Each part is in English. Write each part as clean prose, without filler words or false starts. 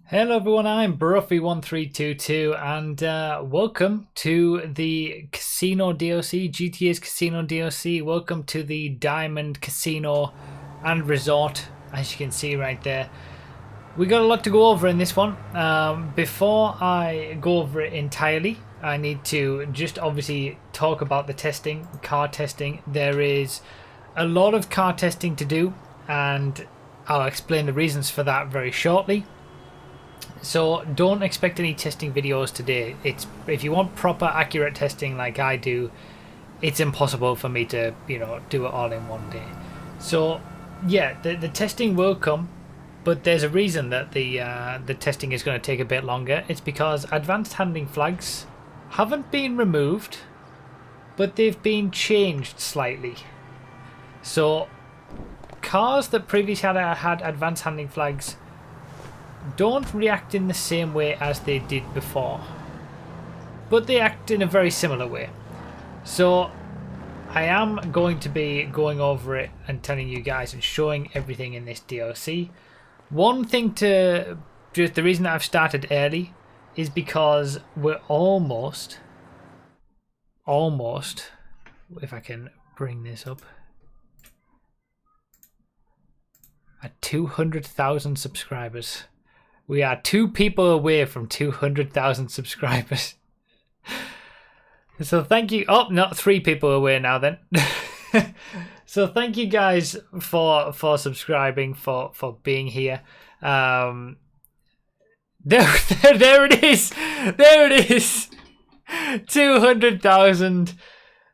Hello everyone, I'm Bruffy1322 and welcome to the Casino DLC, GTA's Casino DLC. Welcome to the Diamond Casino and Resort, as you can see right there. We got a lot to go over in this one. Before I go over it entirely, I need to just obviously talk about the testing, car testing. There is a lot of car testing to do and I'll explain the reasons for that very shortly. So don't expect any testing videos today. If you want proper accurate testing like I do, it's impossible for me to, do it all in one day. So yeah, the testing will come, but there's a reason that the testing is going to take a bit longer. It's because advanced handling flags haven't been removed, but they've been changed slightly. So cars that previously had advanced handling flags don't react in the same way as they did before, but they act in a very similar way. So I am going to be going over it and telling you guys and showing everything in this DLC. One thing the reason that I've started early is because we're almost, if I can bring this up, at 200,000 subscribers. We are 2 people away from 200,000 subscribers. So thank you. Oh, not 3 people away now then. So thank you guys for subscribing, for being here. There it is. There it is. 200,000.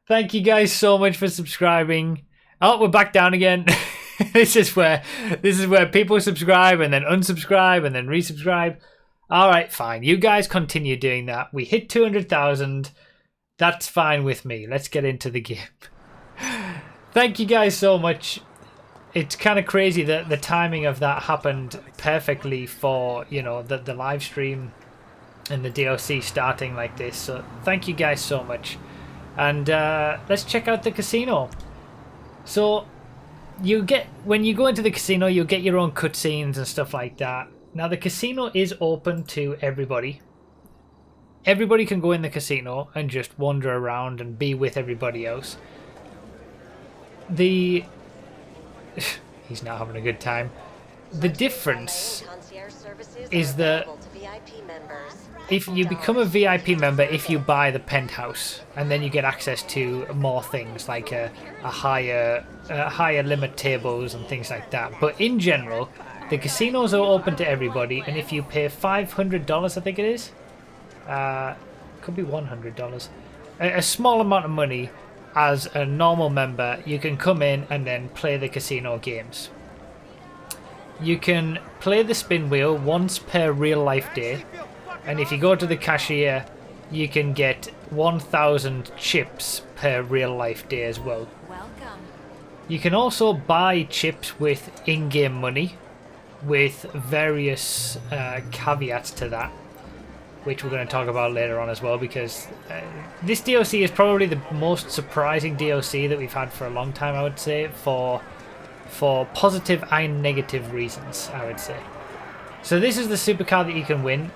Thank you guys so much for subscribing. Oh, we're back down again. This is where people subscribe and then unsubscribe and then resubscribe. All right, fine. You guys continue doing that. We hit 200,000. That's fine with me. Let's get into the game. Thank you guys so much. It's kind of crazy that the timing of that happened perfectly for, the live stream and the DLC starting like this. So thank you guys so much. And let's check out the casino. So when you go into the casino, you'll get your own cutscenes and stuff like that. Now the casino is open to everybody. Everybody can go in the casino and just wander around and be with everybody else. He's not having a good time. The difference is that if you become a VIP member, if you buy the penthouse, and then you get access to more things like a higher limit tables and things like that. But in general, the casinos are open to everybody, and if you pay $500, I think it is, could be $100, a small amount of money as a normal member, you can come in and then play the casino games. You can play the spin wheel once per real life day. And if you go to the cashier, you can get 1,000 chips per real life day as well. Welcome. You can also buy chips with in-game money, with various caveats to that, which we're going to talk about later on as well, because this DLC is probably the most surprising DLC that we've had for a long time, I would say, for positive and negative reasons, I would say. So this is the supercar that you can win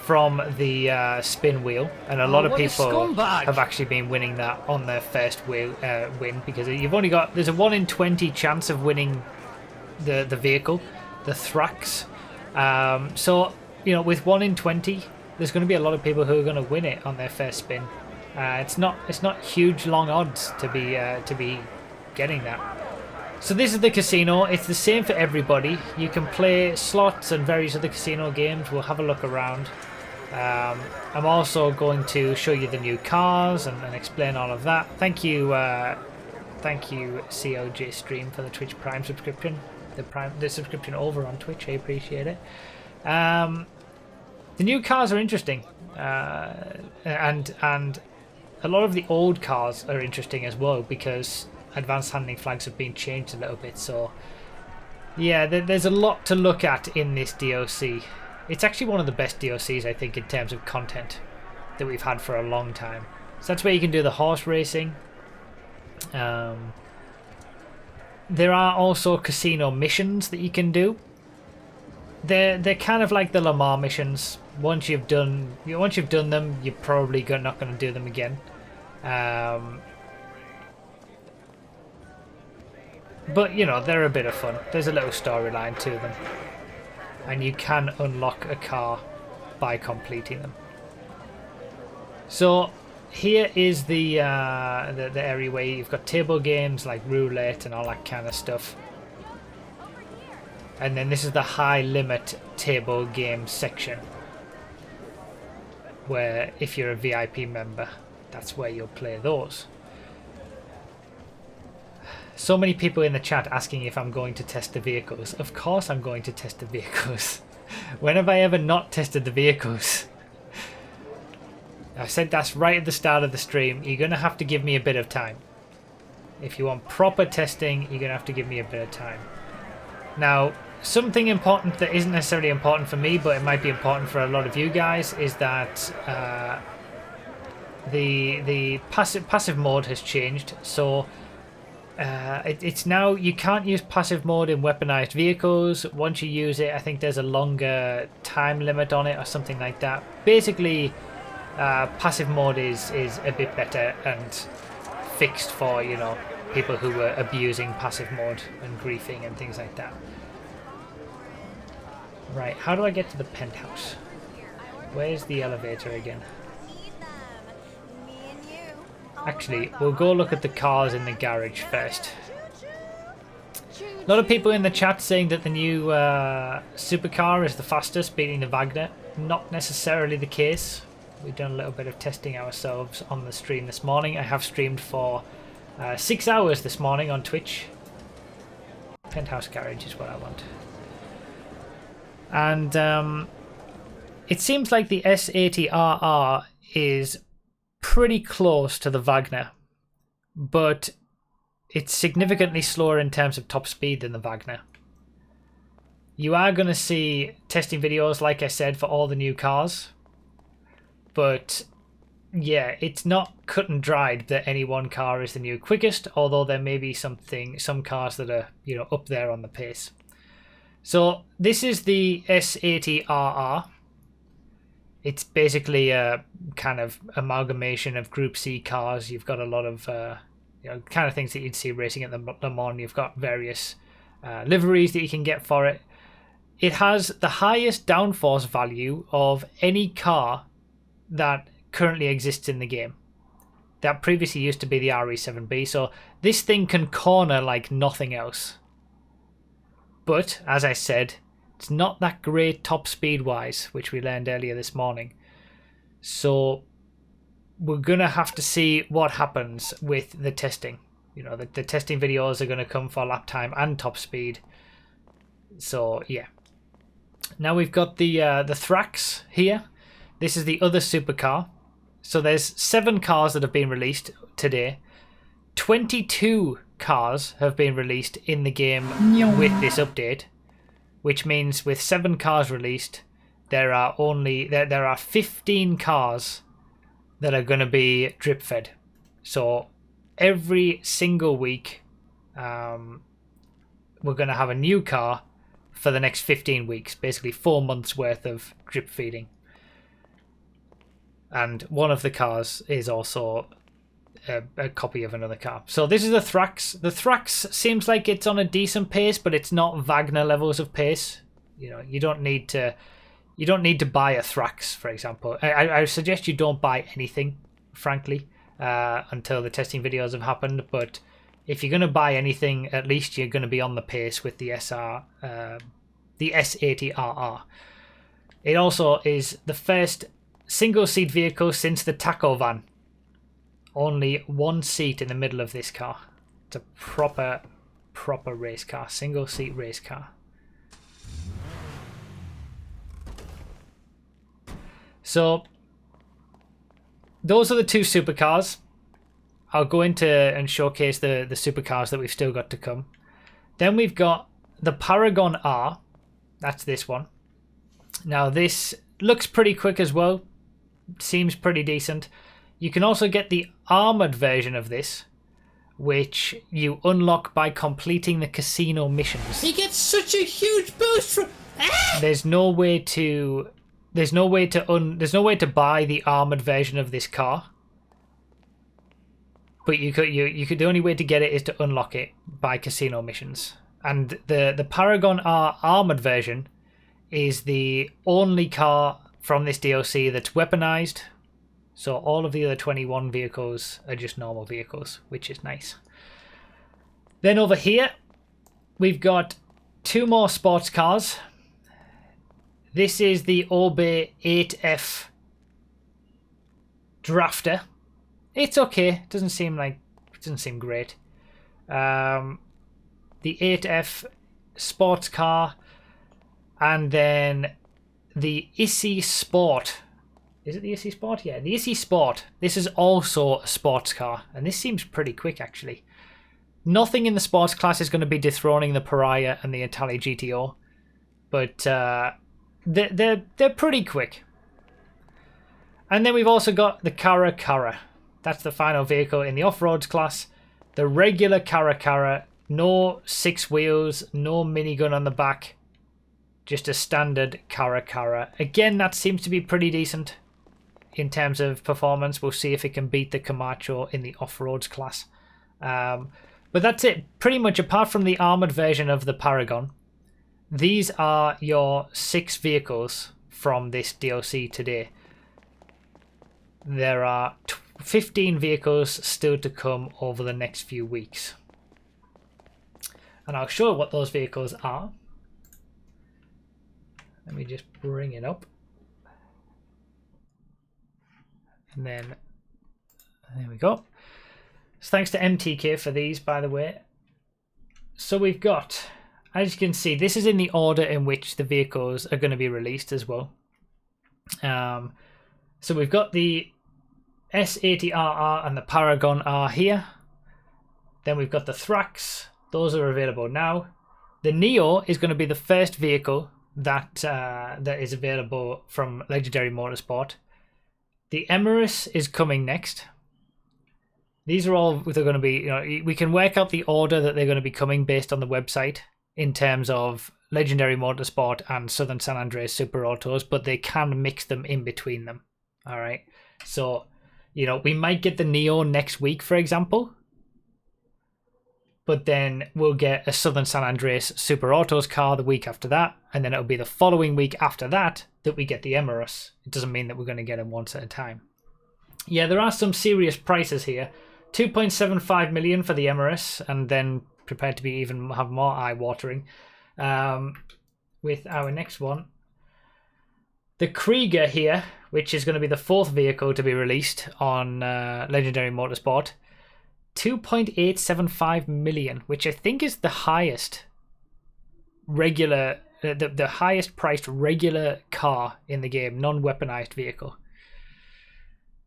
from the spin wheel, and a lot of people have actually been winning that on their first win, because you've only got, there's a 1 in 20 chance of winning the vehicle, the Thrax. So with 1 in 20, there's going to be a lot of people who are going to win it on their first spin. It's not huge long odds to be getting that. So this is the casino. It's the same for everybody. You can play slots and various other casino games. We'll have a look around. I'm also going to show you the new cars and explain all of that. Thank you COJ Stream for the Twitch Prime subscription. The subscription over on Twitch. I appreciate it. The new cars are interesting, and a lot of the old cars are interesting as well, because advanced handling flags have been changed a little bit. So yeah, there's a lot to look at in this DLC. It's actually one of the best DLCs, I think, in terms of content that we've had for a long time. So that's where you can do the horse racing. There are also casino missions that you can do. they're kind of like the Le Mans missions. Once you've done them, you're probably not going to do them again. But you know, they're a bit of fun. There's a little storyline to them, and you can unlock a car by completing them. So here is the area where you've got table games like roulette and all that kind of stuff. And then this is the high limit table game section, where if you're a VIP member, that's where you'll play those. So many people in the chat asking if I'm going to test the vehicles. Of course I'm going to test the vehicles. When have I ever not tested the vehicles? I said that's right at the start of the stream. You're going to have to give me a bit of time. If you want proper testing, you're going to have to give me a bit of time. Now, something important that isn't necessarily important for me, but it might be important for a lot of you guys, is that the passive mode has changed. So it's now you can't use passive mode in weaponized vehicles. Once you use it, I think there's a longer time limit on it or something like that. Basically, passive mode is a bit better and fixed for, you know, people who were abusing passive mode and griefing and things like that. Right, how do I get to the penthouse? Where's the elevator again? Actually, we'll go look at the cars in the garage first. A lot of people in the chat saying that the new supercar is the fastest, beating the Wagner. Not necessarily the case. We've done a little bit of testing ourselves on the stream this morning. I have streamed for 6 hours this morning on Twitch. Penthouse garage is what I want. And it seems like the S80RR is pretty close to the Wagner, but it's significantly slower in terms of top speed than the Wagner. You are going to see testing videos, like I said, for all the new cars, but yeah, it's not cut and dried that any one car is the new quickest, although there may be some cars that are, you know, up there on the pace. So this is the S80RR. It's basically a kind of amalgamation of Group C cars. You've got a lot of you know, kind of things that you'd see racing at the Le Mans. You've got various liveries that you can get for it. It has the highest downforce value of any car that currently exists in the game. That previously used to be the RE7B. So this thing can corner like nothing else. But, as I said, it's not that great top speed wise, which we learned earlier this morning. So we're going to have to see what happens with the testing. You know, the testing videos are going to come for lap time and top speed. So, yeah. Now we've got the Thrax here. This is the other supercar. So there's 7 cars that have been released today. 22 cars have been released in the game with this update, which means with 7 cars released, there are 15 cars that are going to be drip fed. So every single week, we're going to have a new car for the next 15 weeks, basically 4 months worth of drip feeding. And one of the cars is also a copy of another car. So this is the Thrax. The Thrax seems like it's on a decent pace, but it's not Wagner levels of pace. You know, you don't need to buy a Thrax, for example. I suggest you don't buy anything, frankly, until the testing videos have happened. But if you're going to buy anything, at least you're going to be on the pace with the S80RR. It also is the first single-seat vehicle since the Taco van. Only 1 seat in the middle of this car. It's a proper race car, single-seat race car. So those are the 2 supercars. I'll go into and showcase the supercars that we've still got to come. Then we've got the Paragon R. That's this one. Now this looks pretty quick as well. Seems pretty decent. You can also get the armoured version of this, which you unlock by completing the casino missions. He gets such a huge boost from... there's no way to buy the armored version of this car. But you could the only way to get it is to unlock it by casino missions. And the Paragon R armored version is the only car from this DLC that's weaponized. So all of the other 21 vehicles are just normal vehicles, which is nice. Then over here, we've got 2 more sports cars. This is the Obey 8F Drafter. It's okay. It doesn't seem great. The 8F sports car, and then the Issy Sport. Is it the Issy Sport? Yeah, the Issy Sport. This is also a sports car, and this seems pretty quick actually. Nothing in the sports class is going to be dethroning the Pariah and the Italy GTO, but they're pretty quick. And then we've also got the Cara Cara. That's the final vehicle in the off-roads class. The regular Cara Cara, no 6 wheels, no minigun on the back, just a standard Cara Cara. Again, that seems to be pretty decent in terms of performance. We'll see if it can beat the Camacho in the off-roads class. But that's it. Pretty much apart from the armoured version of the Paragon, these are your 6 vehicles from this DLC today. There are 15 vehicles still to come over the next few weeks. And I'll show what those vehicles are. Let me just bring it up. And then, there we go. So thanks to MTK for these, by the way. So we've got, as you can see, this is in the order in which the vehicles are going to be released as well. So we've got the S80RR and the Paragon R here. Then we've got the Thrax. Those are available now. The Neo is going to be the first vehicle that is available from Legendary Motorsport. The Emirates is coming next. These are all they're going to be. You know, we can work out the order that they're going to be coming based on the website in terms of Legendary Motorsport and Southern San Andreas Super Autos, but they can mix them in between them. All right. So, you know, we might get the Neo next week, for example, but then we'll get a Southern San Andreas Super Autos car the week after that, and then it'll be the following week after that that we get the Emirates. It doesn't mean that we're going to get them once at a time. Yeah, there are some serious prices here. 2.75 million for the Emirates, and then prepared to be even have more eye-watering. With our next one, the Krieger here, which is going to be the 4th vehicle to be released on Legendary Motorsport. 2.875 million, which I think is the highest regular, the highest priced regular car in the game, non-weaponized vehicle.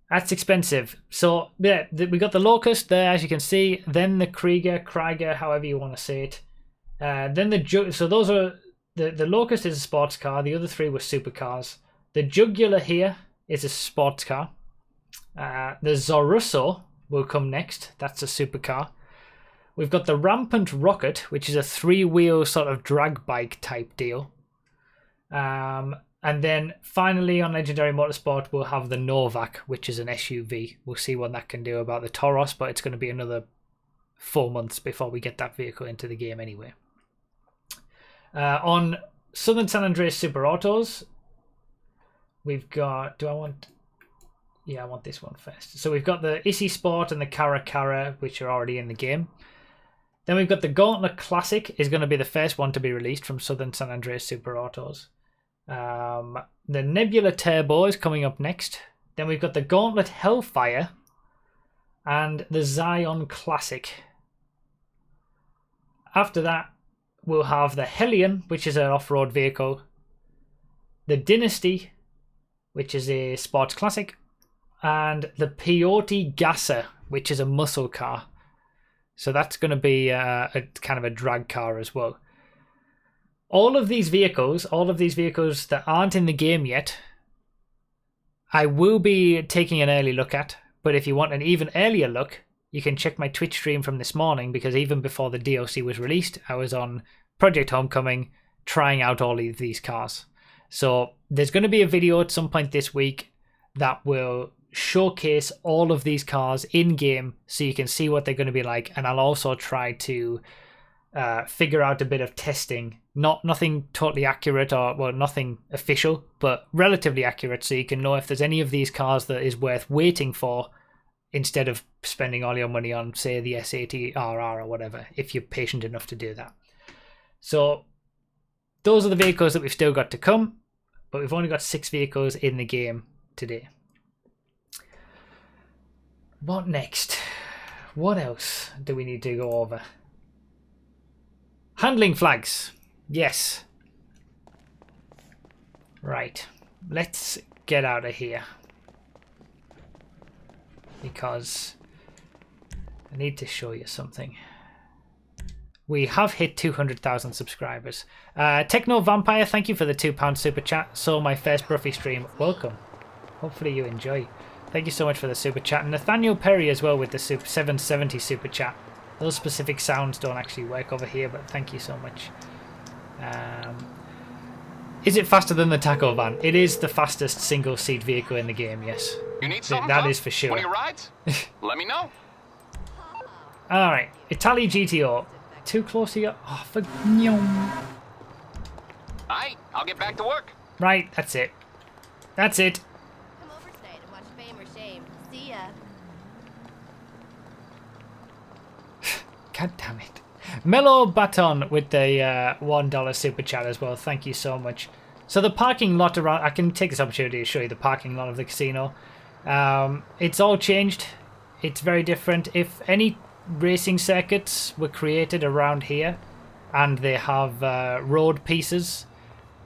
That's expensive. So yeah, we got the Locust there, as you can see. Then the Krieger, however you want to say it. Then so those are the Locust is a sports car. The other 3 were supercars. The Jugular here is a sports car. The Zorusso will come next. That's a supercar. We've got the Rampant Rocket, which is a 3-wheel sort of drag bike type deal. And then finally on Legendary Motorsport, we'll have the Novak, which is an SUV. We'll see what that can do about the Toros, but it's going to be another 4 months before we get that vehicle into the game anyway. On Southern San Andreas Super Autos, we've got... Yeah, I want this one first. So we've got the Issy Sport and the Cara Cara, which are already in the game. Then we've got the Gauntlet Classic, is going to be the first one to be released from Southern San Andreas Super Autos. The Nebula Turbo is coming up next. Then we've got the Gauntlet Hellfire and the Zion Classic. After that, we'll have the Hellion, which is an off-road vehicle. The Dynasty, which is a sports classic. And the Peyote Gasser, which is a muscle car. So that's going to be a kind of a drag car as well. All of these vehicles that aren't in the game yet, I will be taking an early look at. But if you want an even earlier look, you can check my Twitch stream from this morning, because even before the DLC was released, I was on Project Homecoming trying out all of these cars. So there's going to be a video at some point this week that will showcase all of these cars in game so you can see what they're going to be like, and I'll also try to figure out a bit of testing, nothing totally accurate, or well, nothing official, but relatively accurate, so you can know if there's any of these cars that is worth waiting for instead of spending all your money on, say, the S80RR or whatever, if you're patient enough to do that. So those are the vehicles that we've still got to come, but we've only got 6 vehicles in the game today. What next? What else do we need to go over? Handling flags. Yes. Right. Let's get out of here. Because I need to show you something. We have hit 200,000 subscribers. Techno Vampire, thank you for the £2 super chat. Saw my first Bruffy stream. Welcome. Hopefully you enjoy. Thank you so much for the super chat. And Nathaniel Perry as well with the 770 super chat. Those specific sounds don't actually work over here, but thank you so much. Is it faster than the taco van? It is the fastest single seat vehicle in the game, yes. You need something, that is for sure. One of your rides? Let me know. Alright, Italy GTO. Too close to you. Oh, for... Alright, I'll get back to work. Right, that's it. That's it. Come over tonight and watch Fame or Shame. See ya. God damn it. Mellow Baton with the $1 super chat as well. Thank you so much. So the parking lot around... I can take this opportunity to show you the parking lot of the casino. It's all changed. It's very different. If any racing circuits were created around here and they have road pieces,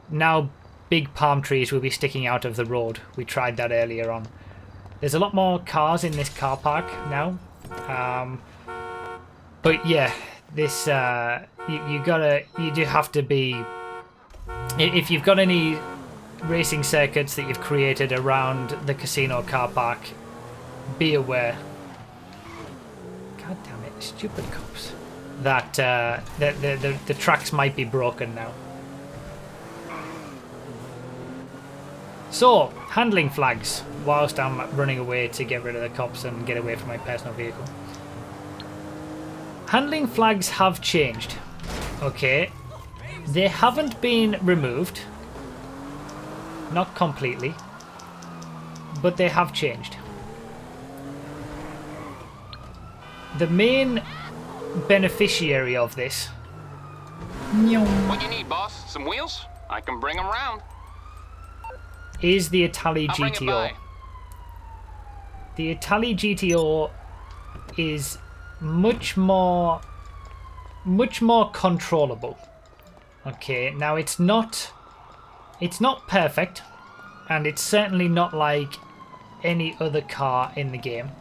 now big palm trees will be sticking out of the road. We tried that earlier on. There's a lot more cars in this car park now. But yeah, this you do have to be, if you've got any racing circuits that you've created around the casino car park, be aware. God damn it, stupid cops. That the tracks might be broken now. So, handling flags whilst I'm running away to get rid of the cops and get away from my personal vehicle. Handling flags have changed. Okay. They haven't been removed. Not completely. But they have changed. The main beneficiary of this... What you need, boss? Some wheels? I can bring them round. Is the Italy I'll bring it GTO. by. The Italy GTO is much more controllable. Okay, now it's not perfect, and it's certainly not like any other car in the game.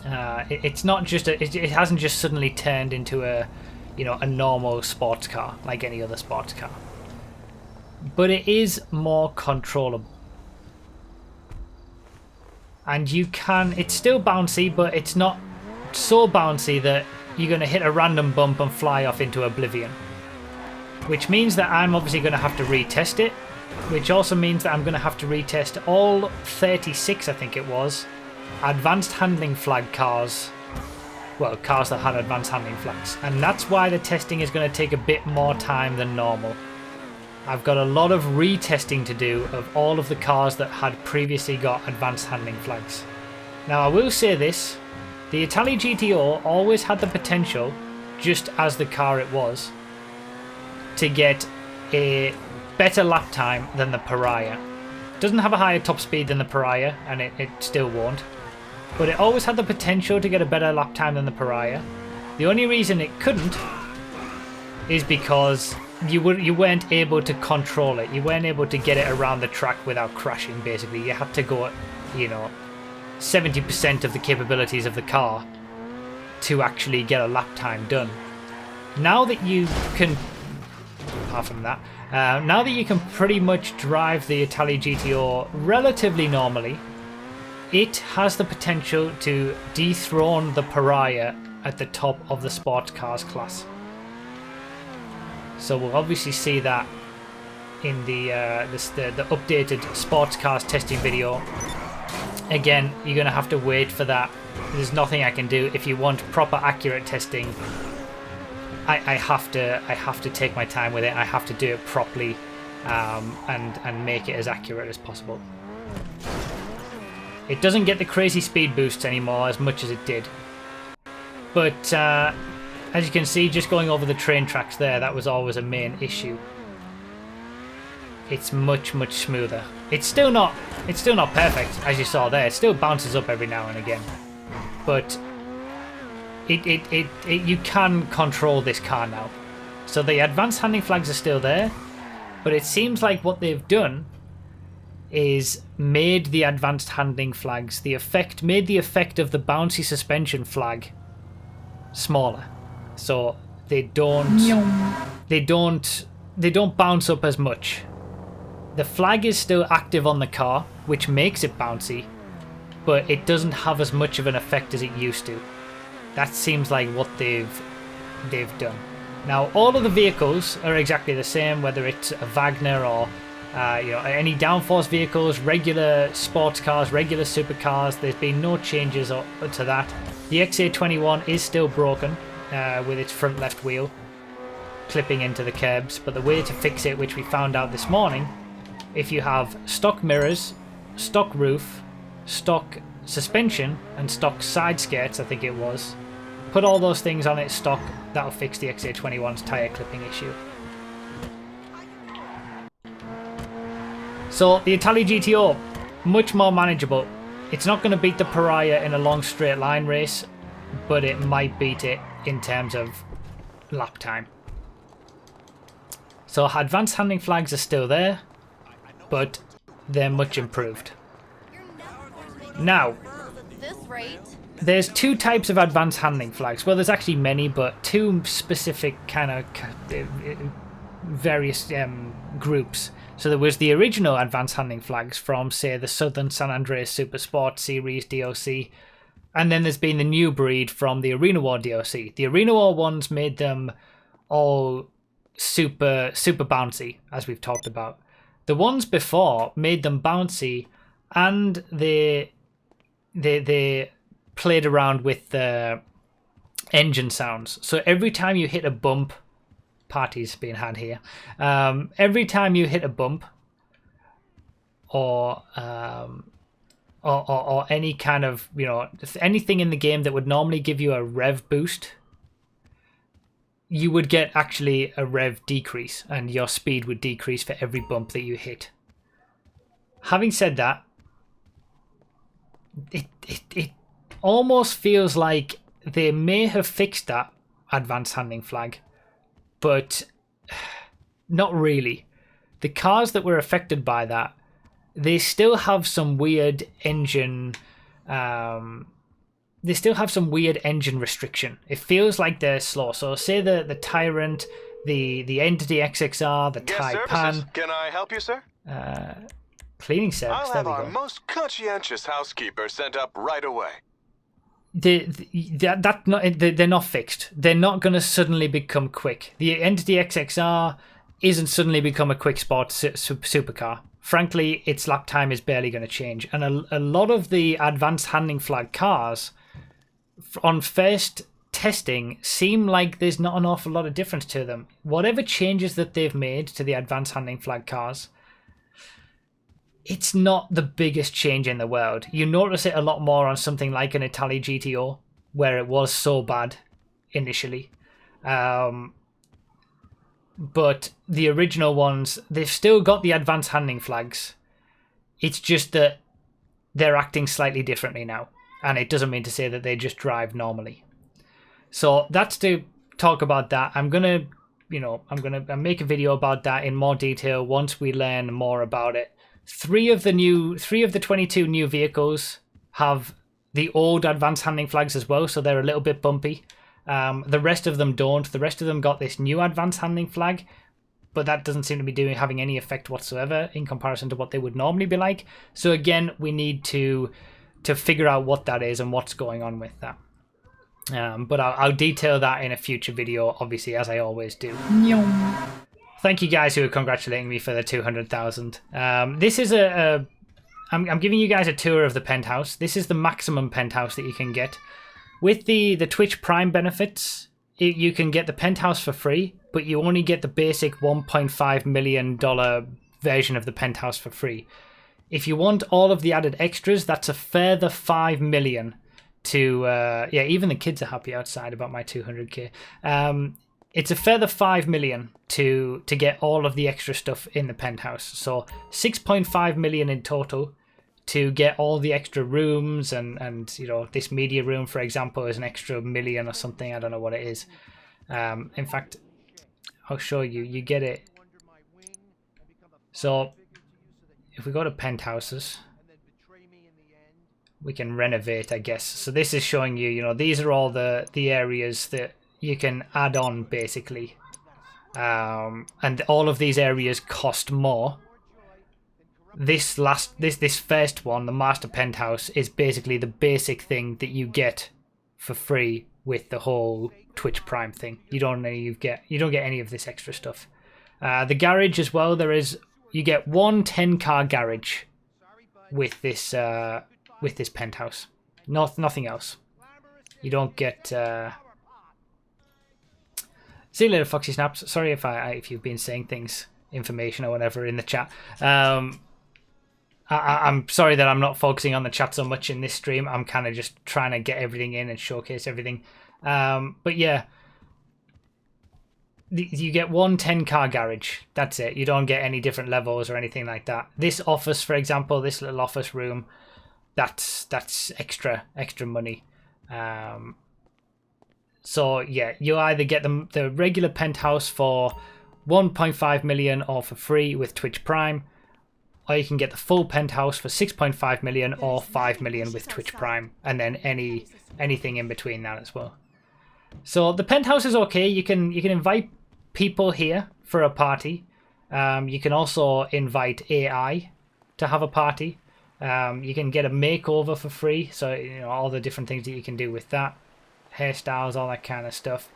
It's not just it hasn't just suddenly turned into a normal sports car like any other sports car. But it is more controllable. And it's still bouncy, but it's not so bouncy that you're going to hit a random bump and fly off into oblivion. Which means that I'm obviously going to have to retest it. Which also means that I'm going to have to retest all 36, I think it was, advanced handling flag cars. Well, cars that had advanced handling flags. And that's why the testing is going to take a bit more time than normal. I've got a lot of retesting to do of all of the cars that had previously got advanced handling flags. Now I will say this, the Italy GTO always had the potential, just as the car it was, to get a better lap time than the Pariah. It doesn't have a higher top speed than the Pariah, and it still won't. But it always had the potential to get a better lap time than the Pariah. The only reason it couldn't is because you weren't able to control it. You weren't able to get it around the track without crashing, basically. You had to go at, 70% of the capabilities of the car to actually get a lap time done. Now that you can, apart from that, now that you can pretty much drive the Italy GTO relatively normally, it has the potential to dethrone the Pariah at the top of the sports cars class. So we'll obviously see that in the updated sports cars testing video. Again, you're going to have to wait for that. There's nothing I can do. If you want proper accurate testing, I have to take my time with it. I have to do it properly and make it as accurate as possible. It doesn't get the crazy speed boosts anymore as much as it did. But as you can see, just going over the train tracks there, that was always a main issue. It's much smoother. It's still not perfect, as you saw there. It still bounces up every now and again, but you can control this car now. So the advanced handling flags are still there, but it seems like what they've done is made the advanced handling flags, made the effect of the bouncy suspension flag smaller, so they don't bounce up as much. The flag is still active on the car, which makes it bouncy, but it doesn't have as much of an effect as it used to. That seems like what they've done. Now, all of the vehicles are exactly the same, whether it's a Wagner or any downforce vehicles, regular sports cars, regular supercars. There's been no changes to that. The XA21 is still broken with its front left wheel clipping into the curbs, but the way to fix it, which we found out this morning, if you have stock mirrors, stock roof, stock suspension, and stock side skirts, I think it was, put all those things on its stock, that'll fix the XA21's tyre clipping issue. So the Italy GTO, much more manageable. It's not going to beat the Pariah in a long straight line race, but it might beat it in terms of lap time. So advanced handling flags are still there, but they're much improved. Now, there's two types of advanced handling flags. Well, there's actually many, but two specific kind of various groups. So there was the original advanced handling flags from, say, the Southern San Andreas Supersport Series DLC, and then there's been the new breed from the Arena War DLC. The Arena War ones made them all super bouncy, as we've talked about. The ones before made them bouncy, and they played around with the engine sounds. So every time you hit a bump, parties being had here. Every time you hit a bump, or any kind of anything in the game that would normally give you a rev boost, you would get actually a rev decrease, and your speed would decrease for every bump that you hit. Having said that, it almost feels like they may have fixed that advanced handling flag, but not really. The cars that were affected by that, they still have some weird engine restriction. It feels like they're slow. So say the Tyrant, the Entity XXR, the Taipan. Can I help you, sir? Cleaning service. I'll have our most conscientious housekeeper sent up right away. They're not fixed. They're not going to suddenly become quick. The Entity XXR isn't suddenly become a quick sport supercar. Frankly, its lap time is barely going to change. And a lot of the advanced handling flag cars on first testing seem like there's not an awful lot of difference to them. Whatever changes that they've made to the advanced handling flag cars, it's not the biggest change in the world. You notice it a lot more on something like an Italy GTO, where it was so bad initially. But the original ones, they've still got the advanced handling flags. It's just that they're acting slightly differently now. And it doesn't mean to say that they just drive normally. So that's to talk about that. I'm gonna make a video about that in more detail once we learn more about it. Three of the 22 new vehicles have the old advanced handling flags as well, so they're a little bit bumpy. The rest of them don't. The rest of them got this new advanced handling flag, but that doesn't seem to be having any effect whatsoever in comparison to what they would normally be like. So again, we need to figure out what that is and what's going on with that. But I'll detail that in a future video, obviously, as I always do. Thank you guys who are congratulating me for the 200,000. This is I'm giving you guys a tour of the penthouse. This is the maximum penthouse that you can get. With the Twitch Prime benefits, you can get the penthouse for free, but you only get the basic $1.5 million version of the penthouse for free. If you want all of the added extras, that's a further $5 million to... yeah, even the kids are happy outside about my 200k. It's a further $5 million to get all of the extra stuff in the penthouse. So $6.5 million in total to get all the extra rooms and you know, this media room, for example, is an extra $1 million or something. I don't know what it is. In fact, I'll show you. You get it. So if we go to penthouses, we can renovate, I guess. So this is showing you, you know, these are all the areas that you can add on, basically. And all of these areas cost more. This first one, the master penthouse, is basically the basic thing that you get for free with the whole Twitch Prime thing. You don't get any of this extra stuff. The garage as well, you get one 10-car garage with this penthouse. Nothing else. You don't get see you later, Foxy Snaps. Sorry if you've been saying things, information or whatever in the chat. I'm sorry that I'm not focusing on the chat so much in this stream. I'm kind of just trying to get everything in and showcase everything. But yeah, you get one 10-car garage. That's it. You don't get any different levels or anything like that. This office, for example, this little office room, that's extra money. So yeah, you either get the regular penthouse for 1.5 million or for free with Twitch Prime, or you can get the full penthouse for 6.5 million or 5 million with Twitch Prime, and then anything in between that as well. So the penthouse is okay. You can invite people here for a party. You can also invite AI to have a party. You can get a makeover for free, so you know all the different things that you can do with that, hairstyles, all that kind of stuff.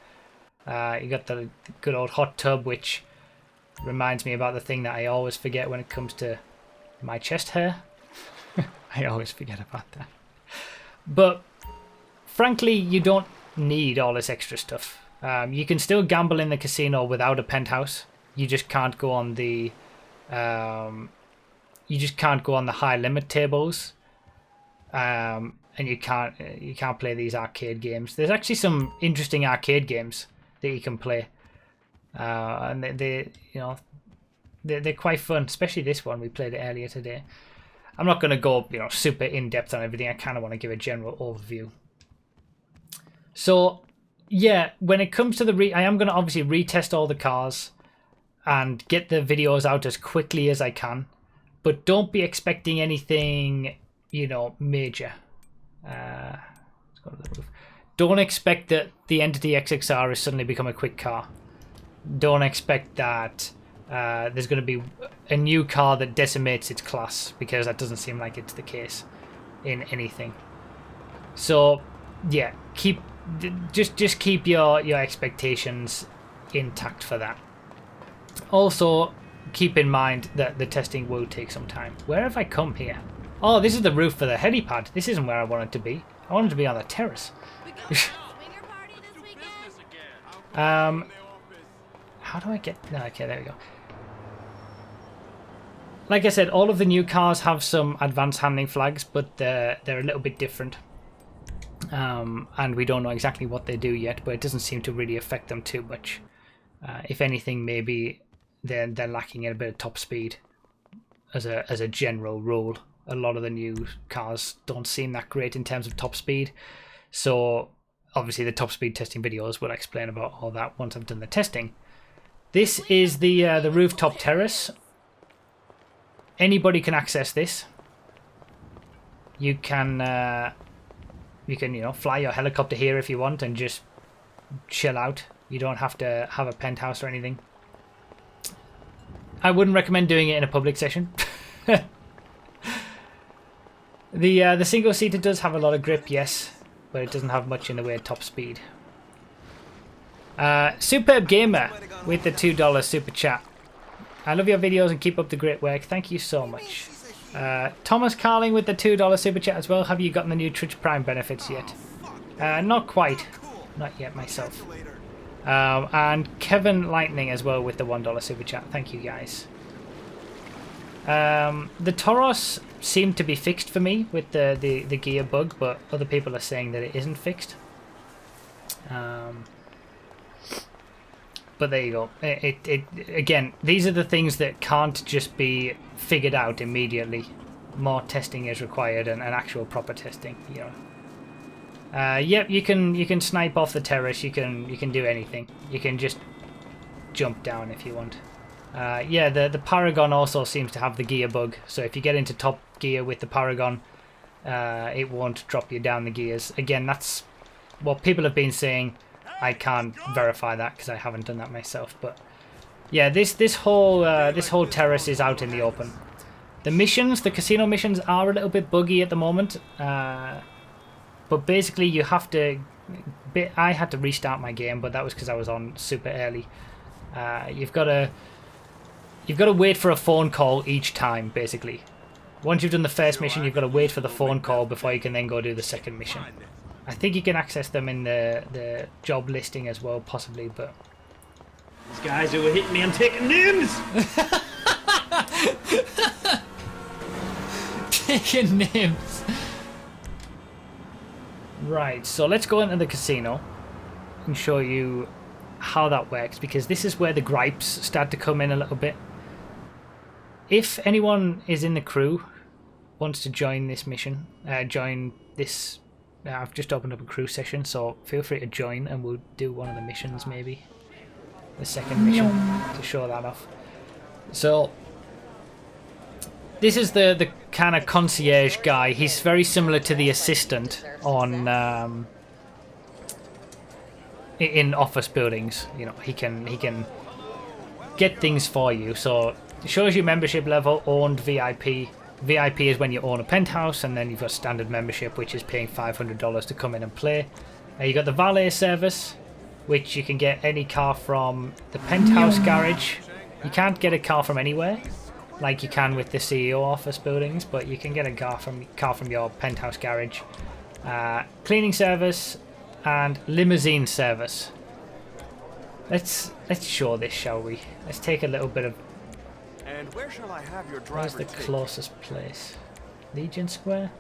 You got the good old hot tub, which reminds me about the thing that I always forget when it comes to my chest hair. I always forget about that. But frankly, you don't need all this extra stuff. You can still gamble in the casino without a penthouse. You just can't go on the high limit tables. And you can't play these arcade games. There's actually some interesting arcade games that you can play, and they're quite fun. Especially this one, we played it earlier today. I'm not going to go super in depth on everything. I kind of want to give a general overview. So yeah, when it comes to I am going to obviously retest all the cars and get the videos out as quickly as I can, but don't be expecting anything major. Let's go to the roof. Don't expect that the Entity XXR has suddenly become a quick car. Don't expect that there's going to be a new car that decimates its class, because that doesn't seem like it's the case in anything. So yeah, just keep your expectations intact for that. Also, keep in mind that the testing will take some time. Where have I come here? Oh, this is the roof for the helipad. This isn't where I wanted to be. I wanted to be on the terrace. How do I get... No, okay, there we go. Like I said, all of the new cars have some advanced handling flags, but they're a little bit different. And we don't know exactly what they do yet, but it doesn't seem to really affect them too much. If anything, maybe they're lacking in a bit of top speed as a general rule. A lot of the new cars don't seem that great in terms of top speed. So obviously the top speed testing videos will explain about all that once I've done the testing. This is the rooftop terrace. Anybody can access this. You can fly your helicopter here if you want and just chill out. You don't have to have a penthouse or anything. I wouldn't recommend doing it in a public session. The single seater does have a lot of grip, yes. but it doesn't have much in the way of top speed. Superb Gamer with the $2 super chat. I love your videos and keep up the great work. Thank you so much. Thomas Carling with the $2 super chat as well. Have you gotten the new Twitch Prime benefits yet? Not quite. Not yet myself. And Kevin Lightning as well with the $1 super chat. Thank you guys. The Toros seemed to be fixed for me with the gear bug, but other people are saying that it isn't fixed. But there you go. Again, these are the things that can't just be figured out immediately. More testing is required and actual proper testing. You know. Yep, you can snipe off the terrace. You can do anything. You can just jump down if you want. Yeah, the Paragon also seems to have the gear bug. So if you get into top gear with the Paragon, it won't drop you down the gears. Again, that's what people have been saying. I can't verify that because I haven't done that myself. But yeah, this whole terrace is out in the open. The missions, the casino missions, are a little bit buggy at the moment. But basically, you have to. I had to restart my game, but that was because I was on super early. You've got to wait for a phone call each time, basically. Once you've done the first mission, you've got to wait for the phone call before you can then go do the second mission. I think you can access them in the job listing as well, possibly, but... These guys who were hitting me, I'm taking names! Taking names! Right, so let's go into the casino and show you how that works, because this is where the gripes start to come in a little bit. If anyone is in the crew, wants to join this mission, join this... I've just opened up a crew session, so feel free to join and we'll do one of the missions maybe. The second mission to show that off. So this is the kind of concierge guy. He's very similar to the assistant on in office buildings. You know, he can get things for you. So it shows you membership level, owned, VIP. VIP is when you own a penthouse, and then you've got standard membership, which is paying $500 to come in and play. You got the valet service, which you can get any car from the penthouse garage. You can't get a car from anywhere, like you can with the CEO office buildings, but you can get a car from your penthouse garage. Cleaning service and limousine service. Let's show this, shall we? Let's take a little bit of. And where shall I have your driver? Where's the closest place? Legion Square?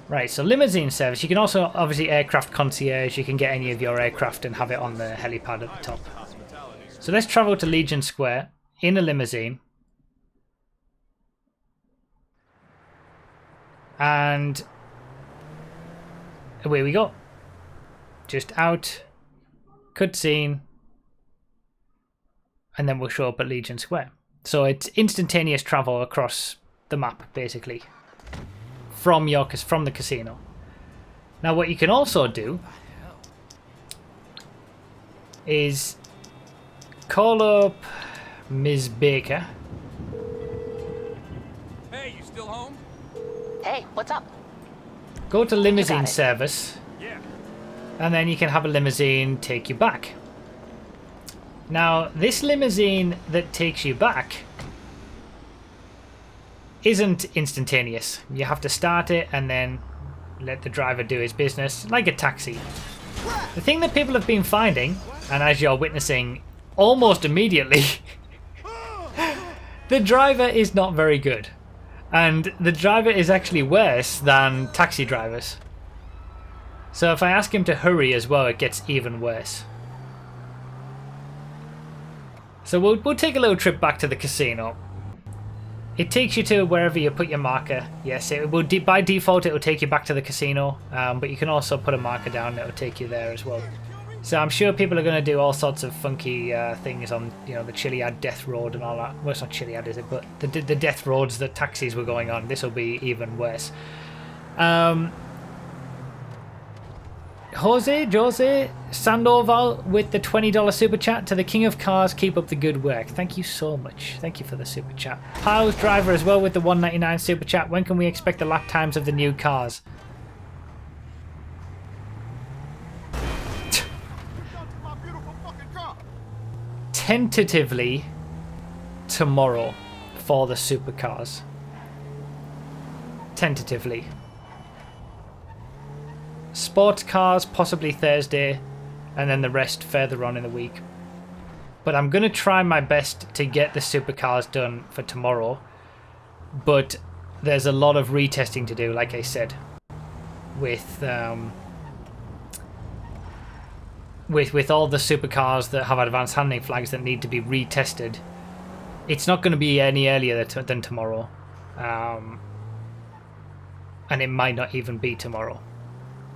Right, so limousine service. You can also, obviously, aircraft concierge. You can get any of your aircraft and have it on the helipad at the top. So let's travel to Legion Square in a limousine. And away we go. Just out. Cutscene. And then we'll show up at Legion Square. So it's instantaneous travel across the map, basically, from the casino. Now, what you can also do is call up Ms. Baker. Hey, you still home? Hey, what's up? Go to You limousine got it. service, Yeah. and then you can have a limousine take you back. Now, this limousine that takes you back isn't instantaneous. You have to start it and then let the driver do his business, like a taxi. The thing that people have been finding, and as you're witnessing almost immediately, the driver is not very good. And the driver is actually worse than taxi drivers. So if I ask him to hurry as well, it gets even worse. So we'll take a little trip back to the casino. It takes you to wherever you put your marker. Yes, it will by default it will take you back to the casino, but you can also put a marker down that will take you there as well. So I'm sure people are going to do all sorts of funky things on, you know, the Chiliad Death Road and all that. Well, it's not Chiliad, is it? But the death roads that taxis were going on. This will be even worse. Jose Sandoval with the $20 super chat to the King of Cars. Keep up the good work. Thank you so much. Thank you for the super chat. Piles Driver as well with the $1.99 super chat. When can we expect the lap times of the new cars? Tentatively tomorrow for the supercars. Tentatively. Sports cars possibly Thursday, and then the rest further on in the week. But I'm going to try my best to get the supercars done for tomorrow. But there's a lot of retesting to do, like I said, with all the supercars that have advanced handling flags that need to be retested. It's not going to be any earlier than tomorrow, and it might not even be tomorrow.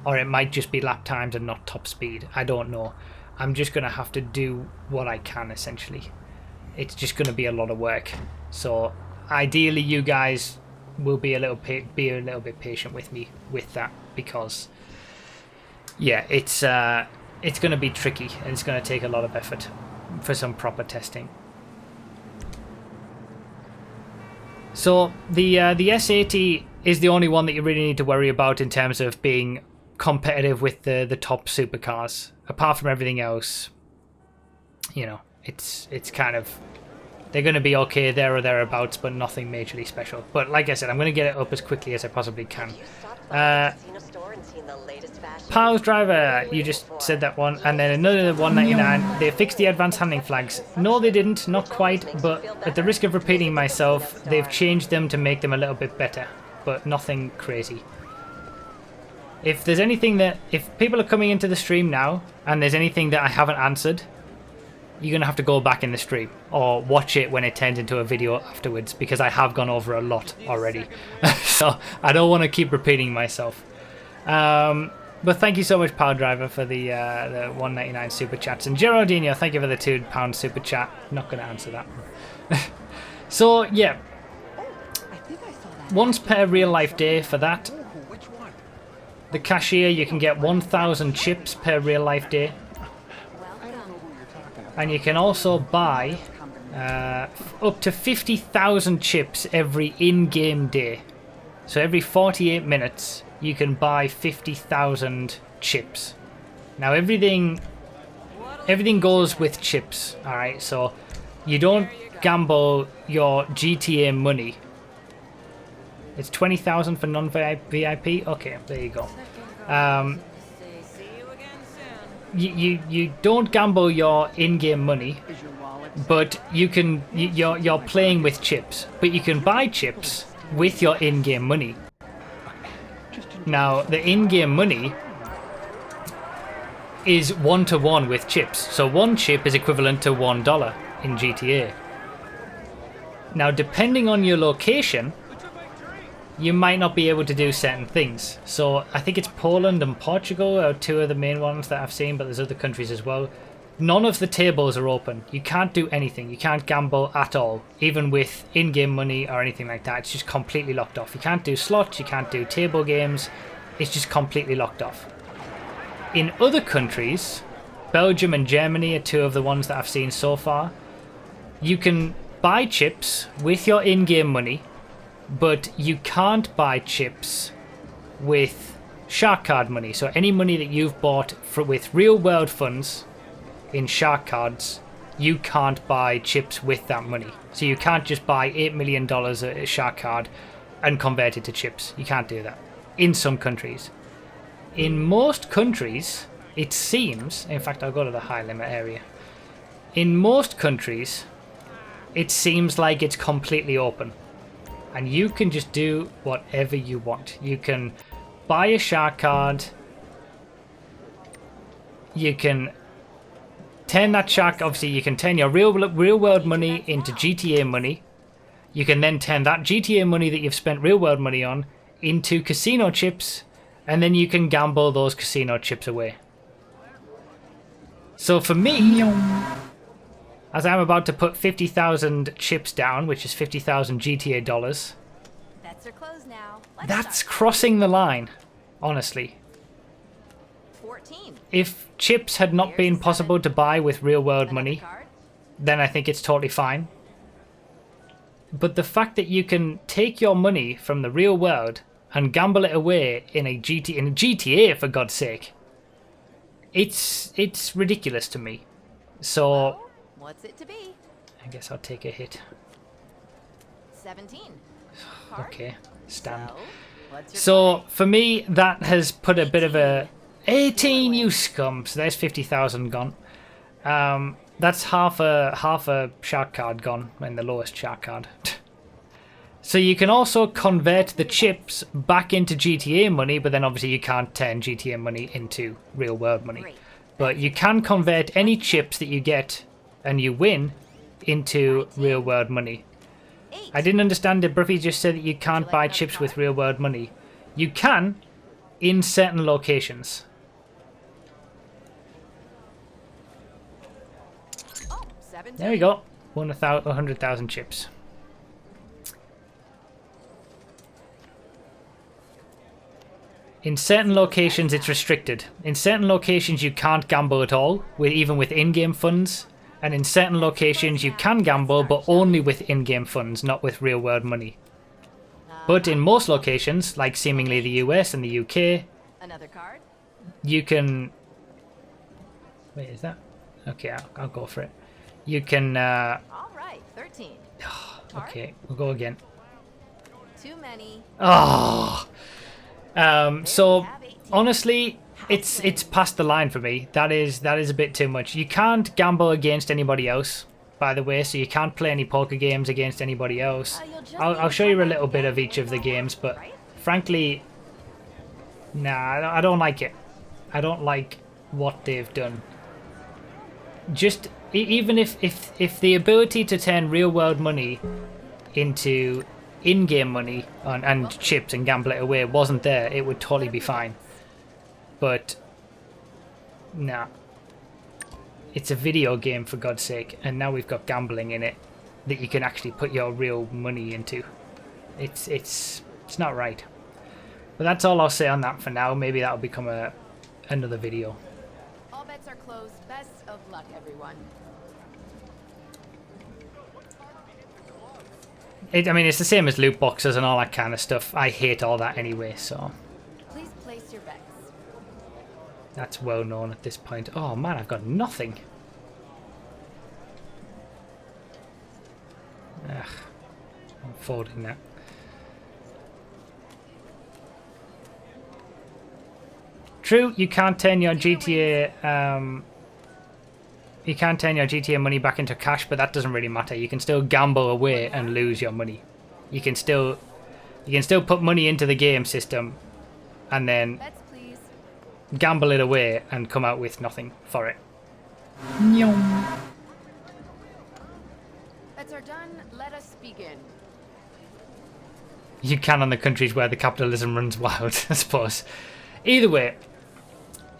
Or it might just be lap times and not top speed. I don't know. I'm just going to have to do what I can, essentially. It's just going to be a lot of work. So ideally you guys will be a little bit patient with me with that, because yeah, it's going to be tricky and it's going to take a lot of effort for some proper testing. So the S80 is the only one that you really need to worry about in terms of being competitive with the top supercars. Apart from everything else, you know, it's kind of, they're going to be okay there or thereabouts, but nothing majorly special. But like I said, I'm going to get it up as quickly as I possibly can. Piles Driver, you just said that one, and then another $1.99. They fixed the advanced handling flags. No, they didn't, not quite, but at the risk of repeating myself, they've changed them to make them a little bit better, but nothing crazy. If there's anything if people are coming into the stream now, and there's anything that I haven't answered, you're going to have to go back in the stream, or watch it when it turns into a video afterwards, because I have gone over a lot already. So I don't want to keep repeating myself. But thank you so much, Power Driver, for the $1.99 super chats. And Geraldinho, thank you for the £2 super chat. Not going to answer that. So, yeah. Once per real life day for that. The cashier, you can get 1,000 chips per real life day. And you can also buy up to 50,000 chips every in-game day. So every 48 minutes, you can buy 50,000 chips. Now everything goes with chips, alright? So you don't gamble your GTA money. It's 20,000 for non-VIP? Okay, there you go. You don't gamble your in-game money, but you're playing with chips. But you can buy chips with your in-game money. Now, the in-game money is 1-to-1 with chips. So one chip is equivalent to $1 in GTA. Now, depending on your location, you might not be able to do certain things. So I think it's Poland and Portugal are two of the main ones that I've seen, but there's other countries as well. None of the tables are open. You can't do anything. You can't gamble at all, even with in-game money or anything like that. It's just completely locked off. You can't do slots, you can't do table games. It's just completely locked off. In other countries, Belgium and Germany are two of the ones that I've seen so far. You can buy chips with your in-game money, but you can't buy chips with Shark Card money. So any money that you've bought with real world funds in Shark Cards, you can't buy chips with that money. So you can't just buy $8 million a Shark Card and convert it to chips. You can't do that in some countries. In most countries, it seems, in fact I'll go to the high limit area. In most countries, it seems like it's completely open. And you can just do whatever you want. You can buy a Shark Card. You can turn that Shark... Obviously, you can turn your real world money into GTA money. You can then turn that GTA money that you've spent real world money on into casino chips. And then you can gamble those casino chips away. So for me... as I'm about to put 50,000 chips down, which is 50,000 GTA dollars. Bets are closed now. That's crossing the line, honestly. if chips had not been possible to buy with real world money, Card? then I think it's totally fine. But the fact that you can take your money from the real world and gamble it away in a GTA, for God's sake, it's ridiculous to me. So Well, what's it to be? I guess I'll take a hit. 17. Card? Okay, stand. So, what's your So for me, that has put a bit of a 18, you scum. So there's 50,000 gone. That's half a shark card gone in the lowest shark card. So you can also convert the chips back into GTA money, but then obviously you can't turn GTA money into real world money. But you can convert any chips that you get and you win into real world money. I didn't understand it. Bruffy just said that you can't buy chips with real world money. You can in certain locations. Oh, 17. There we go. 100,000 chips. In certain locations it's restricted. In certain locations you can't gamble at all, even with in-game funds. And in certain locations you can gamble, but only with in-game funds, not with real-world money. But in most locations, like seemingly the US and the UK, Another card? you can... Wait, is that? Okay, I'll go for it. You can... All right, 13. Okay, we'll go again. Too many. Oh! So, honestly, it's past the line for me. That is a bit too much. You can't gamble against anybody else, by the way, so you can't play any poker games against anybody else. I'll show you a little bit of each of the games, but frankly, nah, I don't like it. I don't like what they've done. Just, even if the ability to turn real-world money into in-game money and chips and gamble it away wasn't there, it would totally be fine. But nah, it's a video game, for God's sake, and now we've got gambling in it that you can actually put your real money into. It's not right. But that's all I'll say on that for now. Maybe that'll become another video. All bets are closed. Best of luck, everyone. I mean, it's the same as loot boxes and all that kind of stuff. I hate all that anyway, so Please place your bets. that's well known at this point. Oh man, I've got nothing. Ugh, I'm folding that. True, you can't turn your GTA you can't turn your GTA money back into cash, but that doesn't really matter. You can still gamble away and lose your money. You can still put money into the game system and then Bets, please. gamble it away and come out with nothing for it. Bets are done. Let us begin. You can on the countries where the capitalism runs wild, I suppose. Either way,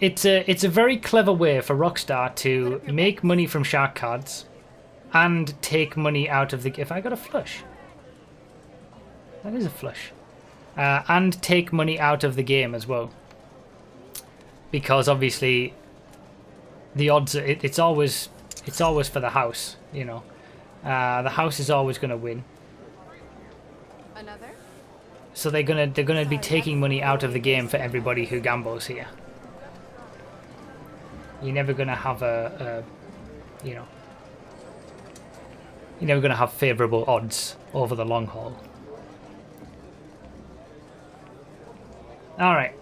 it's a very clever way for Rockstar to make money from shark cards and take money out of the... If I got a flush. That is a flush. And take money out of the game as well. Because obviously the odds... It's always for the house, you know. The house is always going to win. Another? So they're gonna be taking money out of the game for everybody who gambles here. You're never gonna have you know, you're never gonna have favourable odds over the long haul. All right.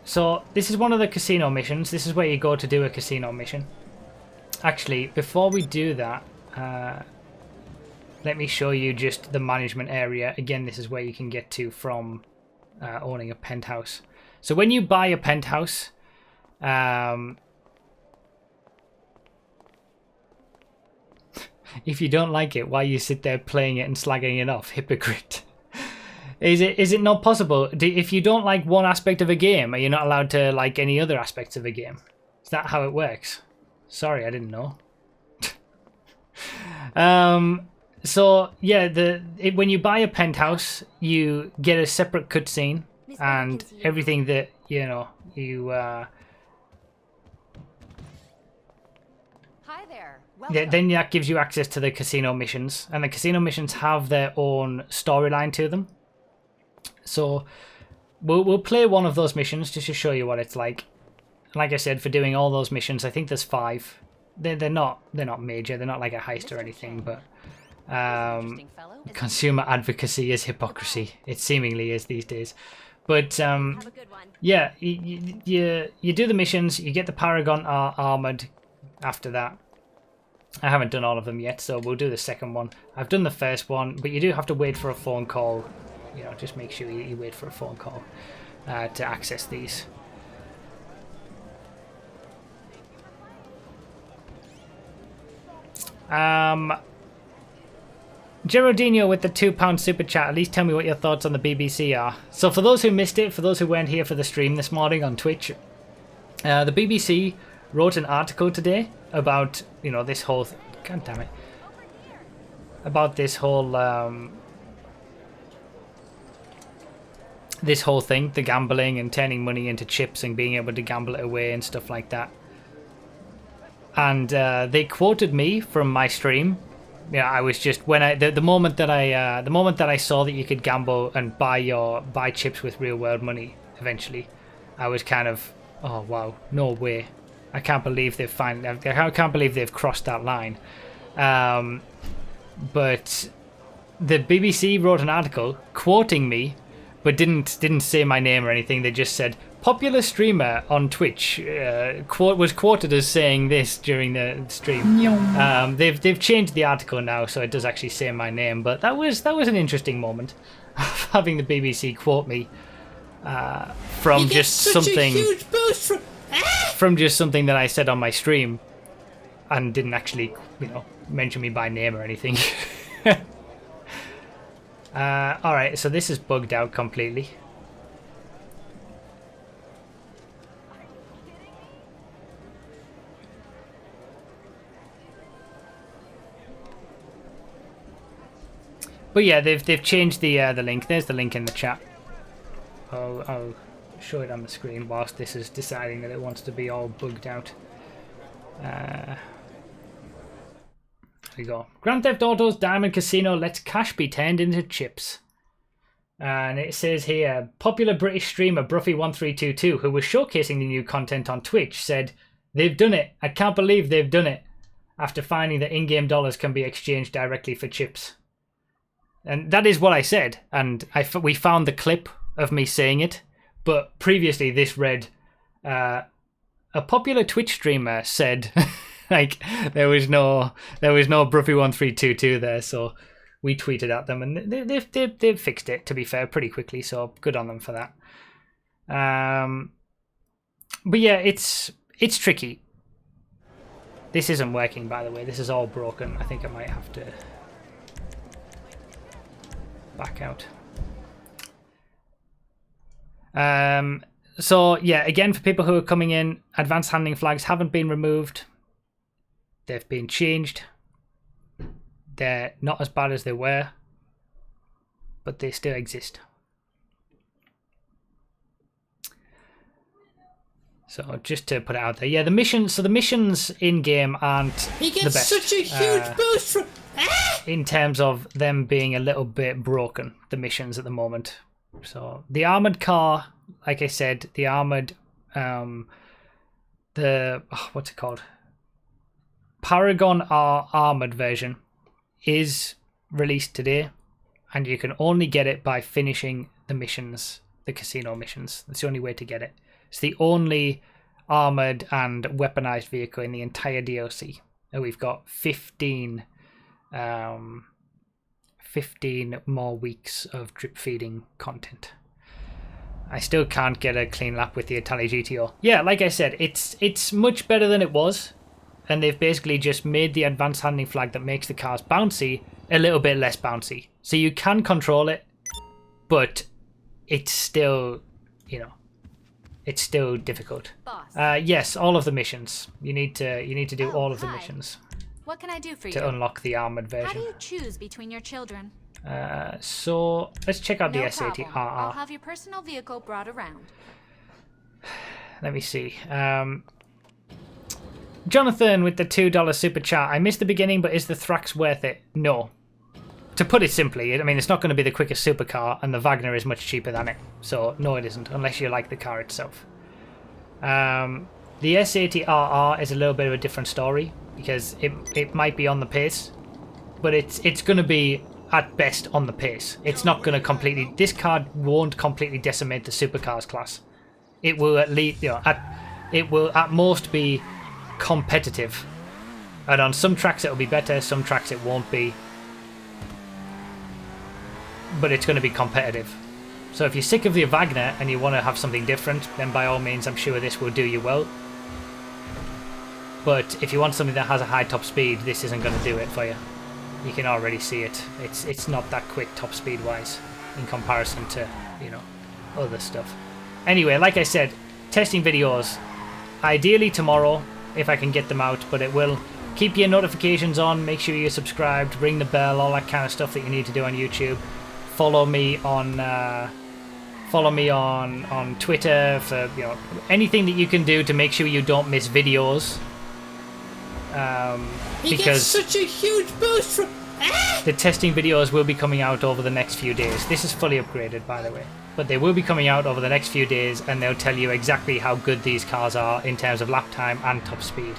So this is one of the casino missions. This is where you go to do a casino mission. Actually, before we do that, let me show you just the management area. Again, this is where you can get to from owning a penthouse. So when you buy a penthouse, if you don't like it, why you sit there playing it and slagging it off? Hypocrite. Is it not possible? If you don't like one aspect of a game, are you not allowed to like any other aspects of a game? Is that how it works? Sorry, I didn't know. So yeah, when you buy a penthouse, you get a separate cutscene, and everything that you know Hi there. Yeah, Welcome. then that gives you access to the casino missions, and the casino missions have their own storyline to them. So we'll play one of those missions just to show you what it's like. Like I said, for doing all those missions, I think there's 5. They're not major. They're not like a heist or anything, but Interesting fellow. consumer advocacy is hypocrisy. It seemingly is these days. But Have a good one. yeah, you do the missions. You get the Paragon armored after that. I haven't done all of them yet, so we'll do the second one. I've done the first one, but you do have to wait for a phone call. You know, just make sure you wait for a phone call to access these. Geraldinho with the £2 super chat. At least tell me what your thoughts on the BBC are. So for those who missed it, for those who weren't here for the stream this morning on Twitch, the BBC wrote an article today about, you know, this whole God damn it, about this whole thing, the gambling and turning money into chips and being able to gamble it away and stuff like that. And they quoted me from my stream. Yeah, I was just the moment that I saw that you could gamble and buy chips with real world money eventually, I was kind of, oh wow, no way. I can't believe I can't believe they've crossed that line. But the BBC wrote an article quoting me, but didn't say my name or anything. They just said popular streamer on Twitch was quoted as saying this during the stream. They've changed the article now, so it does actually say my name. But that was an interesting moment, having the BBC quote me from just something from just something that I said on my stream, and didn't actually, you know, mention me by name or anything. All right, so this is bugged out completely. But yeah, they've changed the link. There's the link in the chat. I'll show it on the screen whilst this is deciding that it wants to be all bugged out. There we go. Grand Theft Auto's Diamond Casino lets cash be turned into chips. And it says here, popular British streamer Bruffy1322, who was showcasing the new content on Twitch, said, "They've done it. I can't believe they've done it," after finding that in-game dollars can be exchanged directly for chips. And that is what I said, and we found the clip of me saying it, but previously this read, a popular Twitch streamer said, like, there was no Bruffy1322 there, so we tweeted at them, and they've fixed it, to be fair, pretty quickly, so good on them for that. But yeah, it's tricky. This isn't working, by the way. This is all broken. I think I might have to back out. So yeah, again, for people who are coming in, advanced handling flags haven't been removed. They've been changed. They're not as bad as they were, but they still exist. So just to put it out there, yeah, the missions in game aren't the best. Such a huge boost from in terms of them being a little bit broken, the missions at the moment. So the armored car, like I said, the armored what's it called? Paragon R armored version is released today, and you can only get it by finishing the missions, the casino missions. That's the only way to get it. It's the only armored and weaponized vehicle in the entire DLC. And we've got 15 more weeks of drip feeding content. I still can't get a clean lap with the Italia GTO. Yeah, like I said, it's much better than it was, and they've basically just made the advanced handling flag that makes the cars bouncy a little bit less bouncy. So you can control it, but it's still, you know, it's still difficult. Boss. Yes, all of the missions. You need to do all of the hi. missions What can I do for to you? unlock the armored How do version. you choose between your children? So let's check out No the problem. I'll SATRR. have your personal vehicle brought around. Let me see. Jonathan with the $2 super chat. I missed the beginning, but is the Thrax worth it? No. To put it simply, I mean, it's not going to be the quickest supercar, and the Wagner is much cheaper than it. So, no, it isn't, unless you like the car itself. The S80RR is a little bit of a different story, because it might be on the pace, but it's going to be, at best, on the pace. It's not going to completely... This car won't completely decimate the supercars class. It will at least, you know, it will at most be competitive. And on some tracks it'll be better, some tracks it won't be. But it's going to be competitive. So if you're sick of the Wagner and you want to have something different, then by all means I'm sure this will do you well. But if you want something that has a high top speed, this isn't going to do it for you. You can already see it. It's not that quick top speed wise in comparison to, you know, other stuff. Anyway, like I said, testing videos. Ideally tomorrow, if I can get them out, but it will. Keep your notifications on, make sure you're subscribed, ring the bell, all that kind of stuff that you need to do on YouTube. Follow me on Twitter for, you know, anything that you can do to make sure you don't miss videos. Because such a huge boost from the testing videos will be coming out over the next few days. This is fully upgraded, by the way, but they will be coming out over the next few days, and they'll tell you exactly how good these cars are in terms of lap time and top speed.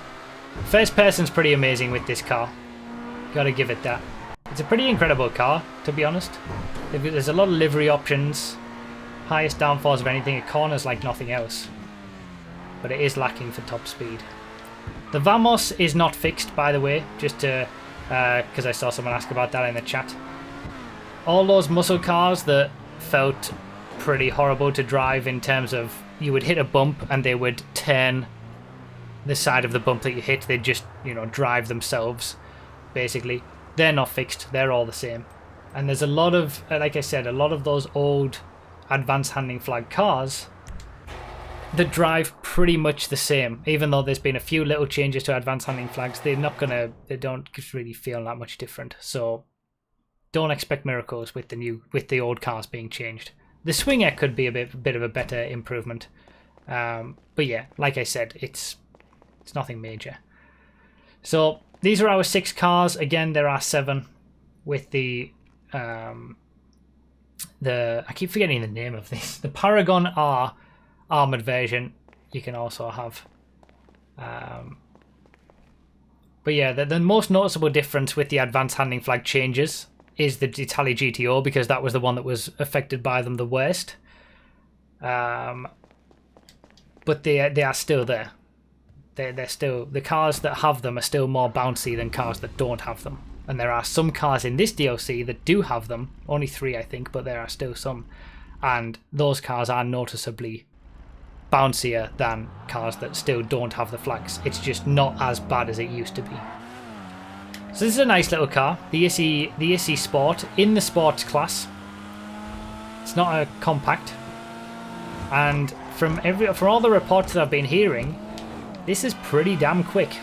First person's pretty amazing with this car. Gotta give it that. It's a pretty incredible car, to be honest. There's a lot of livery options. Highest downforce of anything. It corners like nothing else. But it is lacking for top speed. The Vamos is not fixed, by the way, just to... because I saw someone ask about that in the chat. All those muscle cars that felt pretty horrible to drive in terms of you would hit a bump and they would turn the side of the bump that you hit. They'd just, you know, drive themselves, basically. They're not fixed. They're all the same. And there's a lot of, like I said, a lot of those old advanced handling flag cars that drive pretty much the same. Even though there's been a few little changes to advanced handling flags, they don't really feel that much different. So don't expect miracles with the old cars being changed. The Swinger could be a bit of a better improvement. But yeah, like I said, it's nothing major. So these are our 6 cars. Again, there are 7 with the I keep forgetting the name of this. The Paragon R armored version you can also have. But yeah, the most noticeable difference with the advanced handling flag changes is the Italy GTO, because that was the one that was affected by them the worst. But they are still there. They're still, the cars that have them are still more bouncy than cars that don't have them. And there are some cars in this DLC that do have them, only 3 I think, but there are still some. And those cars are noticeably bouncier than cars that still don't have the flags. It's just not as bad as it used to be. So this is a nice little car, the Issy Sport, in the sports class. It's not a compact. And from all the reports that I've been hearing, this is pretty damn quick.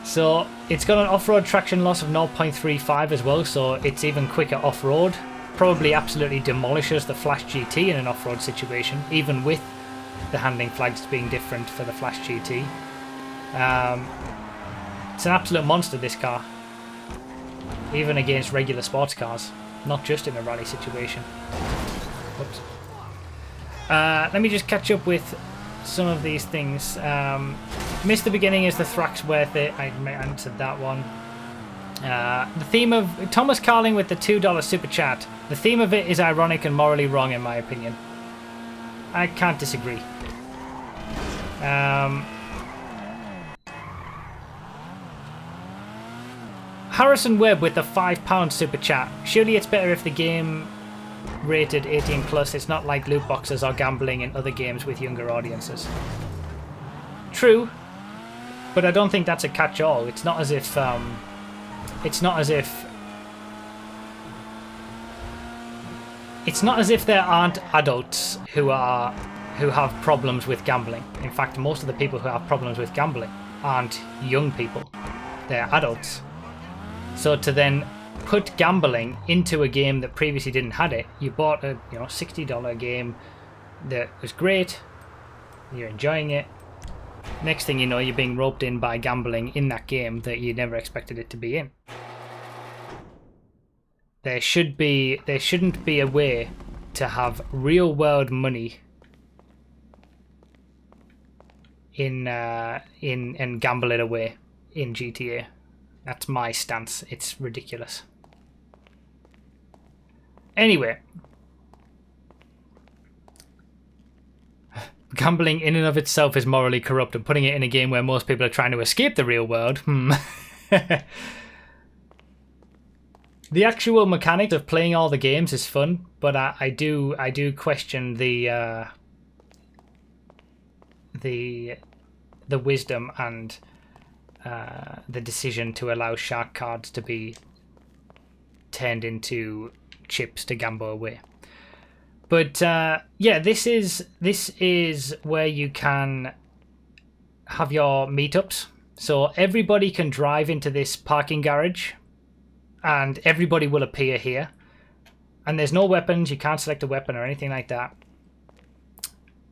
So it's got an off-road traction loss of 0.35 as well, so it's even quicker off-road. Probably absolutely demolishes the Flash GT in an off-road situation, even with the handling flags being different for the Flash GT. It's an absolute monster, this car, even against regular sports cars, not just in a rally situation. Whoops. Let me just catch up with some of these things. Missed the beginning, is the Thrax worth it? I answered that one. The theme of Thomas Carling with the $2 super chat. The theme of it is ironic and morally wrong, in my opinion. I can't disagree. Harrison Webb with the £5 super chat. Surely it's better if the game rated 18 plus. It's not like loot boxes or gambling in other games with younger audiences. True, but I don't think that's a catch-all. It's not as if there aren't adults who have problems with gambling. In fact, most of the people who have problems with gambling aren't young people. They're adults. So to then put gambling into a game that previously didn't have it, you bought a $60 game that was great, you're enjoying it, Next thing you know, you're being roped in by gambling in that game that you never expected it to be in. There shouldn't be a way to have real world money in and gamble it away in GTA. That's my stance. It's ridiculous. Anyway, gambling in and of itself is morally corrupt, and putting it in a game where most people are trying to escape the real world, The actual mechanics of playing all the games is fun, but I do question the wisdom and the decision to allow shark cards to be turned into chips to gamble away. But yeah, this is where you can have your meetups. So everybody can drive into this parking garage, and everybody will appear here. And there's no weapons. You can't select a weapon or anything like that.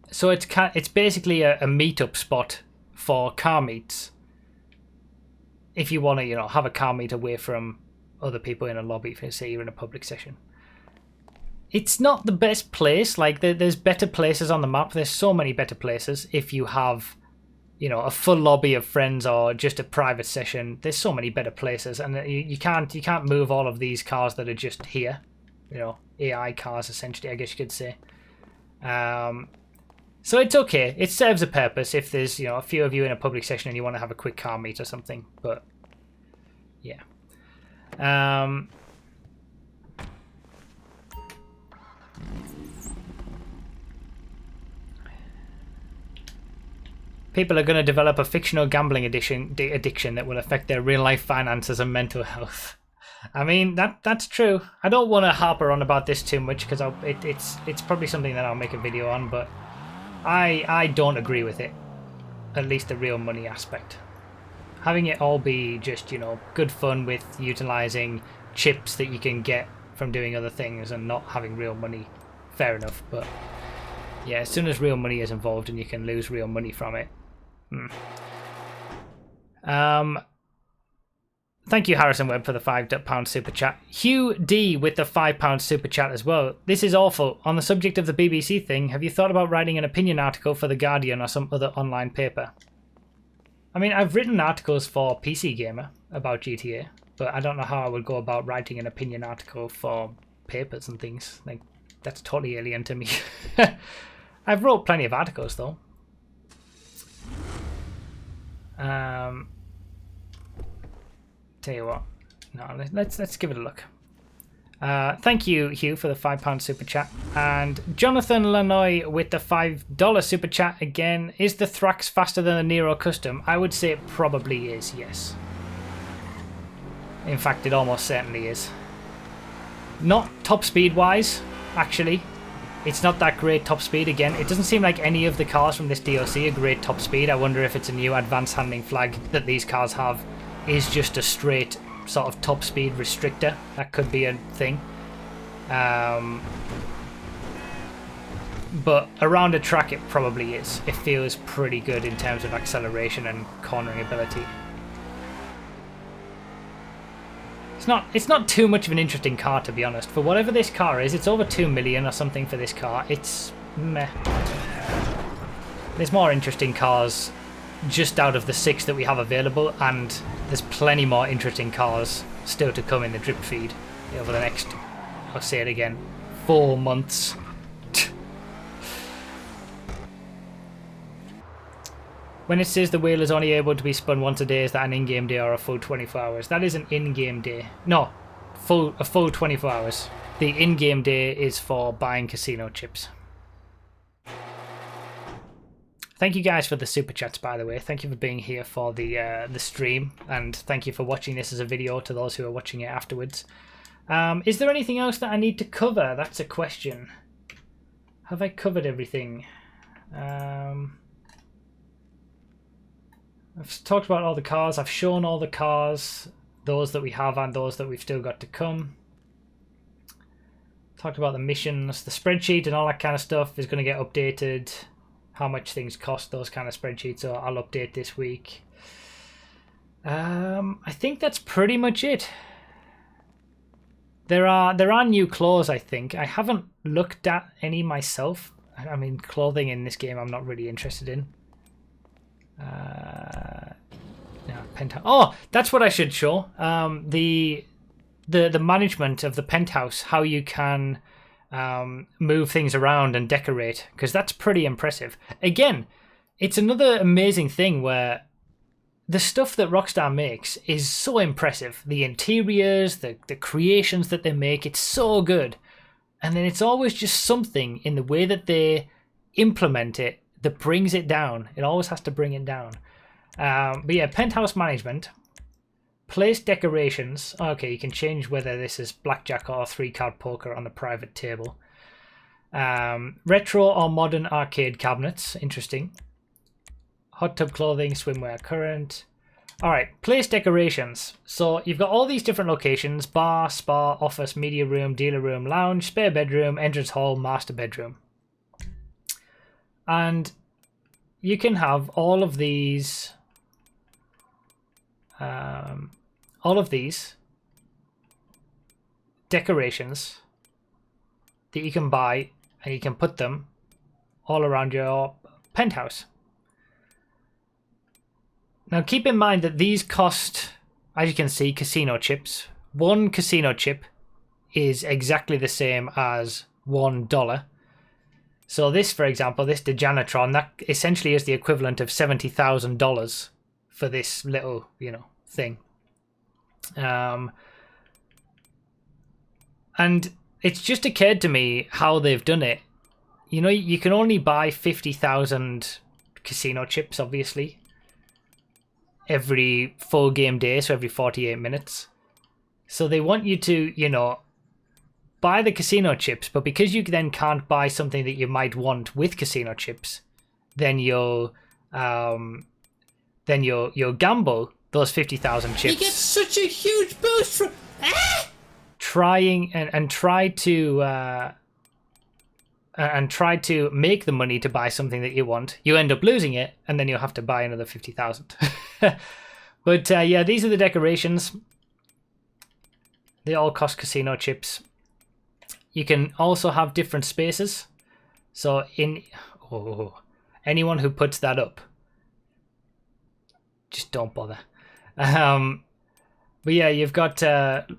So it's basically a meetup spot for car meets. If you want to, have a car meet away from other people in a lobby, if say you're in a public session. It's not the best place. Like there's better places on the map. There's so many better places. If you have, a full lobby of friends or just a private session, there's so many better places, and you can't move all of these cars that are just here. AI cars essentially, I guess you could say. So it's okay. It serves a purpose if there's a few of you in a public session and you want to have a quick car meet or something. But yeah. People are going to develop a fictional gambling addiction that will affect their real-life finances and mental health. I mean, that's true. I don't want to harper on about this too much because it's probably something that I'll make a video on, but I don't agree with it. At least the real money aspect. Having it all be just, good fun with utilising chips that you can get from doing other things and not having real money, fair enough. But yeah, as soon as real money is involved and you can lose real money from it. Thank you, Harrison Webb, for the £5 super chat. Hugh D with the £5 super chat as well. This is awful. On the subject of the BBC thing, have you thought about writing an opinion article for The Guardian or some other online paper? I mean, I've written articles for PC Gamer about GTA, but I don't know how I would go about writing an opinion article for papers and things. Like, that's totally alien to me. I've wrote plenty of articles, though. Tell you what, no, let's give it a look. Thank you, Hugh, for the £5 super chat, and Jonathan Lanoy with the $5 super chat again. Is the Thrax faster than the Nero Custom? I would say it probably is, yes. In fact, it almost certainly is. Not top speed wise, actually. It's not that great top speed. Again, it doesn't seem like any of the cars from this DLC are great top speed. I wonder if it's a new advanced handling flag that these cars have is just a straight sort of top speed restrictor. That could be a thing. But around a track it probably is. It feels pretty good in terms of acceleration and cornering ability. It's not too much of an interesting car, to be honest. For whatever this car is, it's over 2 million or something for this car. It's meh. There's more interesting cars just out of the 6 that we have available, and there's plenty more interesting cars still to come in the drip feed over the next, I'll say it again, 4 months. When it says the wheel is only able to be spun once a day, is that an in-game day or a full 24 hours? That is an in-game day. No, a full 24 hours. The in-game day is for buying casino chips. Thank you guys for the super chats, by the way. Thank you for being here for the stream, and thank you for watching this as a video to those who are watching it afterwards. Is there anything else that I need to cover? That's a question. Have I covered everything? I've talked about all the cars. I've shown all the cars, those that we have and those that we've still got to come. Talked about the missions, the spreadsheet and all that kind of stuff is going to get updated. how much things cost, those kind of spreadsheets. So I'll update this week. I think that's pretty much it. There are new clothes, I think. I haven't looked at any myself. I mean, clothing in this game I'm not really interested in. No, penthouse. Oh, that's what I should show. The management of the penthouse, how you can move things around and decorate, because that's pretty impressive. Again, it's another amazing thing where the stuff that Rockstar makes is so impressive. The interiors, the creations that they make, it's so good. And then it's always just something in the way that they implement it that brings it down. It always has to bring it down. But yeah, penthouse management. Place decorations. Okay, you can change whether this is blackjack or 3-card poker on the private table. Retro or modern arcade cabinets. Interesting. Hot tub clothing, swimwear current. Alright, place decorations. So you've got all these different locations. Bar, spa, office, media room, dealer room, lounge, spare bedroom, entrance hall, master bedroom. And you can have all of these decorations that you can buy, and you can put them all around your penthouse. Now keep in mind that these cost, as you can see, casino chips. One casino chip is exactly the same as $1. So this, for example, this Dejanatron, that essentially is the equivalent of $70,000 for this little, thing. And it's just occurred to me how they've done it. You can only buy 50,000 casino chips, obviously, every full game day, so every 48 minutes. So they want you to, buy the casino chips, but because you then can't buy something that you might want with casino chips, then you'll gamble those 50,000 chips. You get such a huge boost from trying and try to make the money to buy something that you want. You end up losing it, and then you'll have to buy another 50,000. But yeah, these are the decorations. They all cost casino chips. You can also have different spaces. So anyone who puts that up, just don't bother. But yeah, you've got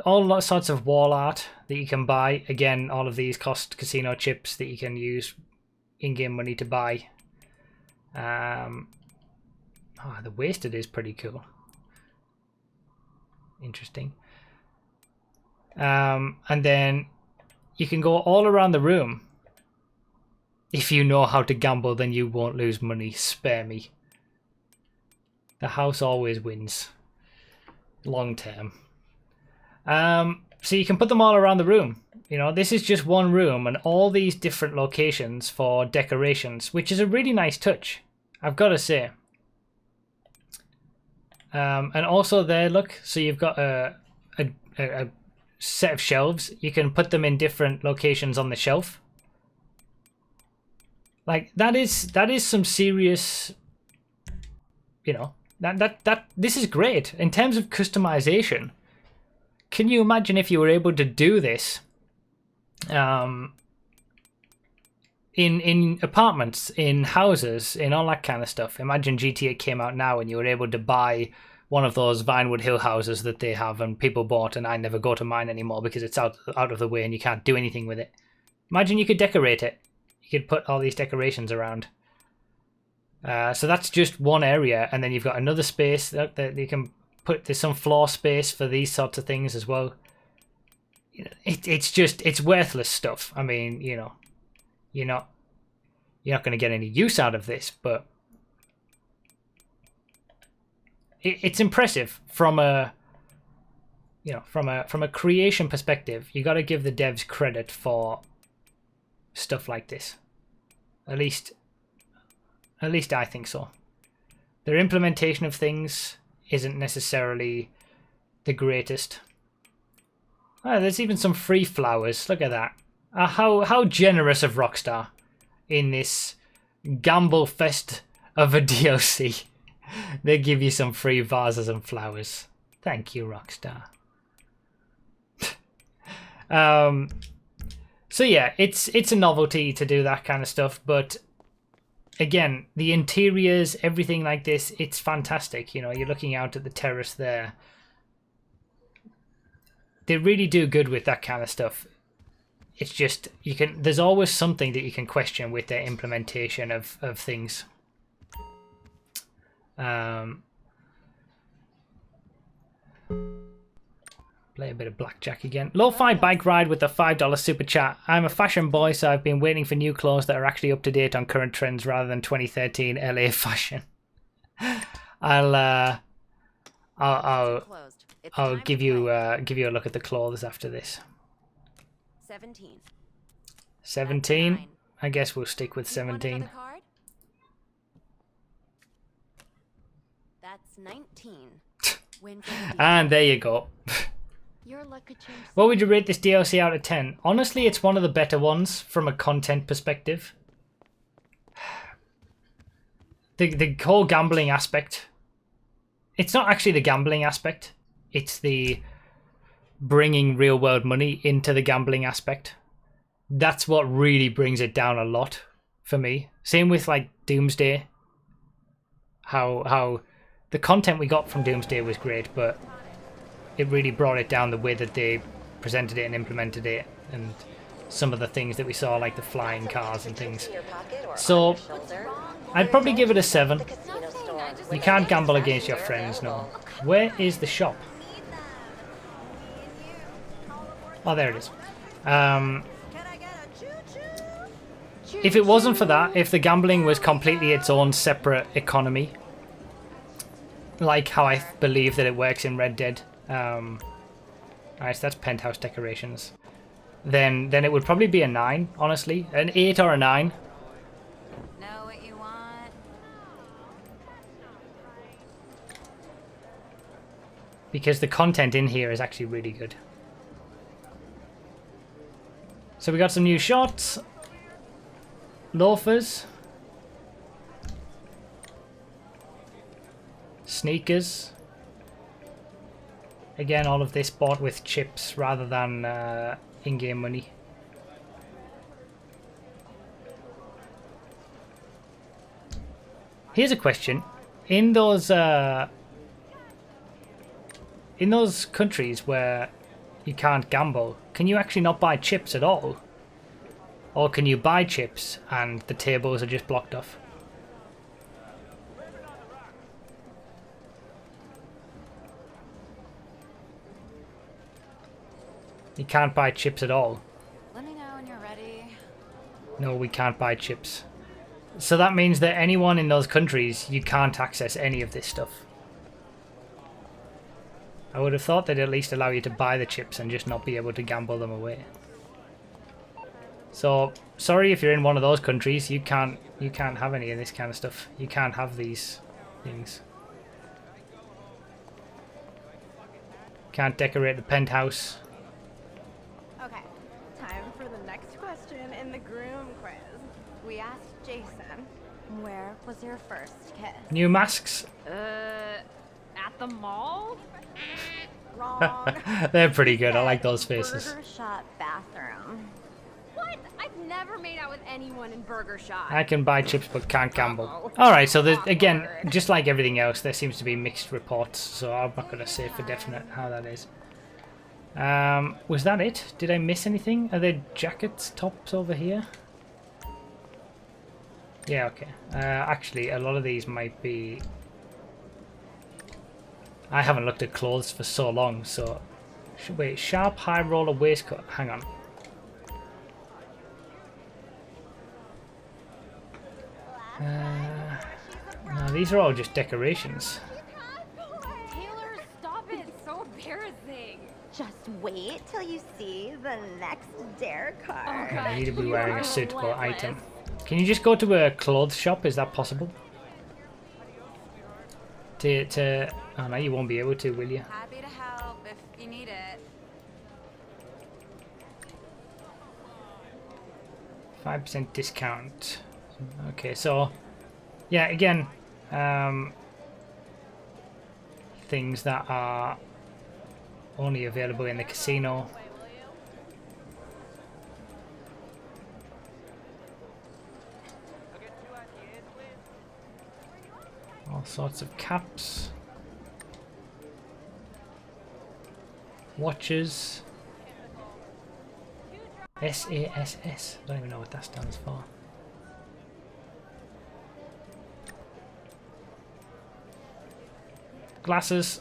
all sorts of wall art that you can buy. Again, all of these cost casino chips that you can use in-game money to buy. The wasted is pretty cool. Interesting. And then you can go all around the room. If you know how to gamble, then you won't lose money. Spare me. The house always wins. Long term. So you can put them all around the room. This is just one room and all these different locations for decorations, which is a really nice touch, I've got to say. And also there, look, so you've got a set of shelves. You can put them in different locations on the shelf. Like that is some serious, this is great in terms of customization. Can you imagine if you were able to do this in apartments, in houses, in all that kind of stuff? Imagine GTA came out now and you were able to buy one of those Vinewood Hill houses that they have and people bought, and I never go to mine anymore because it's out of the way and you can't do anything with it. Imagine you could decorate it. You could put all these decorations around. So that's just one area, and then you've got another space that you can put. There's some floor space for these sorts of things as well. It's worthless stuff. I mean, you're not going to get any use out of this, but it's impressive from a creation perspective. You got to give the devs credit for stuff like this. At least I think so. Their implementation of things isn't necessarily the greatest. There's even some free flowers. Look at that. How generous of Rockstar in this, gamble fest of a DLC. They give you some free vases and flowers. Thank you, Rockstar. So yeah, it's a novelty to do that kind of stuff, but again, the interiors, everything like this, it's fantastic. You know, you're looking out at the terrace there. They really do good with that kind of stuff. It's just, there's always something that you can question with their implementation of things. Play a bit of blackjack again. Lo-fi bike ride with the $5 super chat. I'm a fashion boy, so I've been waiting for new clothes that are actually up to date on current trends rather than 2013 LA fashion. I'll give you a look at the clothes after this. 17. 17. I guess we'll stick with 17. That's 19. And there you go. Your luck could change. What would you rate this DLC out of 10? Honestly, it's one of the better ones from a content perspective. The whole gambling aspect. It's not actually the gambling aspect. It's the bringing real world money into the gambling aspect. That's what really brings it down a lot for me. Same with like Doomsday. How the content we got from Doomsday was great, but it really brought it down the way that they presented it and implemented it, and some of the things that we saw, like the flying cars and things. So I'd probably give it a 7. You can't gamble against your friends, no. Where is the shop? Oh, there it is. If it wasn't for that, if the gambling was completely its own separate economy, like how I believe that it works in Red Dead, alright, so that's penthouse decorations, then it would probably be a 9, honestly. An 8 or a 9. Know what you want? Because the content in here is actually really good. So we got some new shots. Loafers. Sneakers. Again, all of this bought with chips rather than in-game money. Here's a question. In those countries where you can't gamble, can you actually not buy chips at all? Or can you buy chips and the tables are just blocked off? You can't buy chips at all. Let me know when you're ready. No, we can't buy chips. So that means that anyone in those countries, you can't access any of this stuff. I would have thought they'd at least allow you to buy the chips and just not be able to gamble them away. So, sorry if you're in one of those countries, you can't have any of this kind of stuff. You can't have these things. Can't decorate the penthouse. Okay, time for the next question in the groom quiz. We asked Jason, Where was your first kiss? New masks. at the mall? Wrong. They're pretty good. I like those faces. Burger Shot bathroom. What? I've never made out with anyone in Burger Shot. I can buy chips but can't gamble. Alright, so there's, again, just like everything else, there seems to be mixed reports, so I'm not going to say for definite how that is. Was that it? Did I miss anything? Are there jackets, tops over here? Yeah, okay. Actually, a lot of these might be... I haven't looked at clothes for so long, so... Wait, sharp high roller waistcoat. Hang on. No, these are all just decorations. Taylor, stop it. It's so embarrassing. Just wait till you see the next dare card. I need to be wearing a suitable item. Can you just go to a clothes shop? Is that possible? Oh no, you won't be able to, will you? Happy to help if you need it. 5% discount. Okay, so yeah, again, things that are only available in the casino. All sorts of caps, watches, SASS. I don't even know what that stands for. Glasses.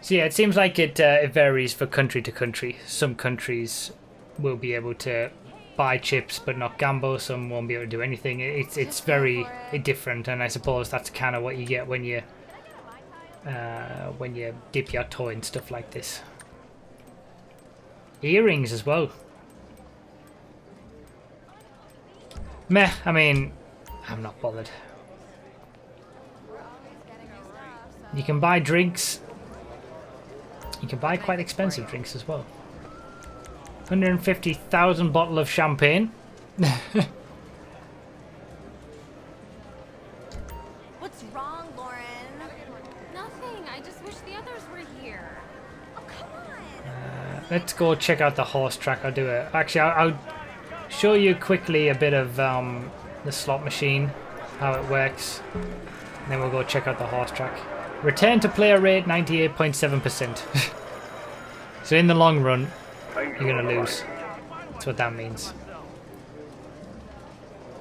So yeah, it seems like it varies for country to country. Some countries will be able to buy chips but not gamble. Some won't be able to do anything. It's very different, and I suppose that's kind of what you get when you dip your toe in stuff like this. Earrings as well. Meh, I mean, I'm not bothered. You can buy drinks. You can buy quite expensive drinks as well. 150,000 bottle of champagne. What's wrong, Lauren? Nothing. I just wish the others were here. Oh, come on. Let's go check out the horse track. I'll do it. Actually, I'll show you quickly a bit of the slot machine, how it works. And then we'll go check out the horse track. Return to player rate 98.7%. So in the long run, you're gonna lose. That's what that means.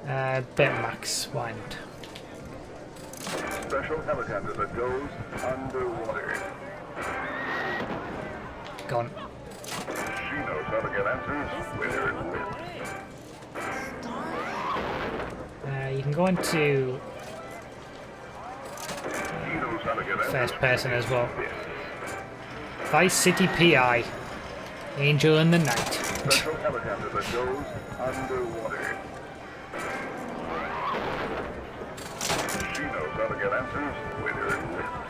Betamax, why not? Special helicopter that goes underwater. Gone. She knows how to get answers with her lips. You can go into She knows how to get answers. first person as well. Vice City PI. Angel in the Night. Special helicopter that goes underwater. She knows how to get answers with her lips.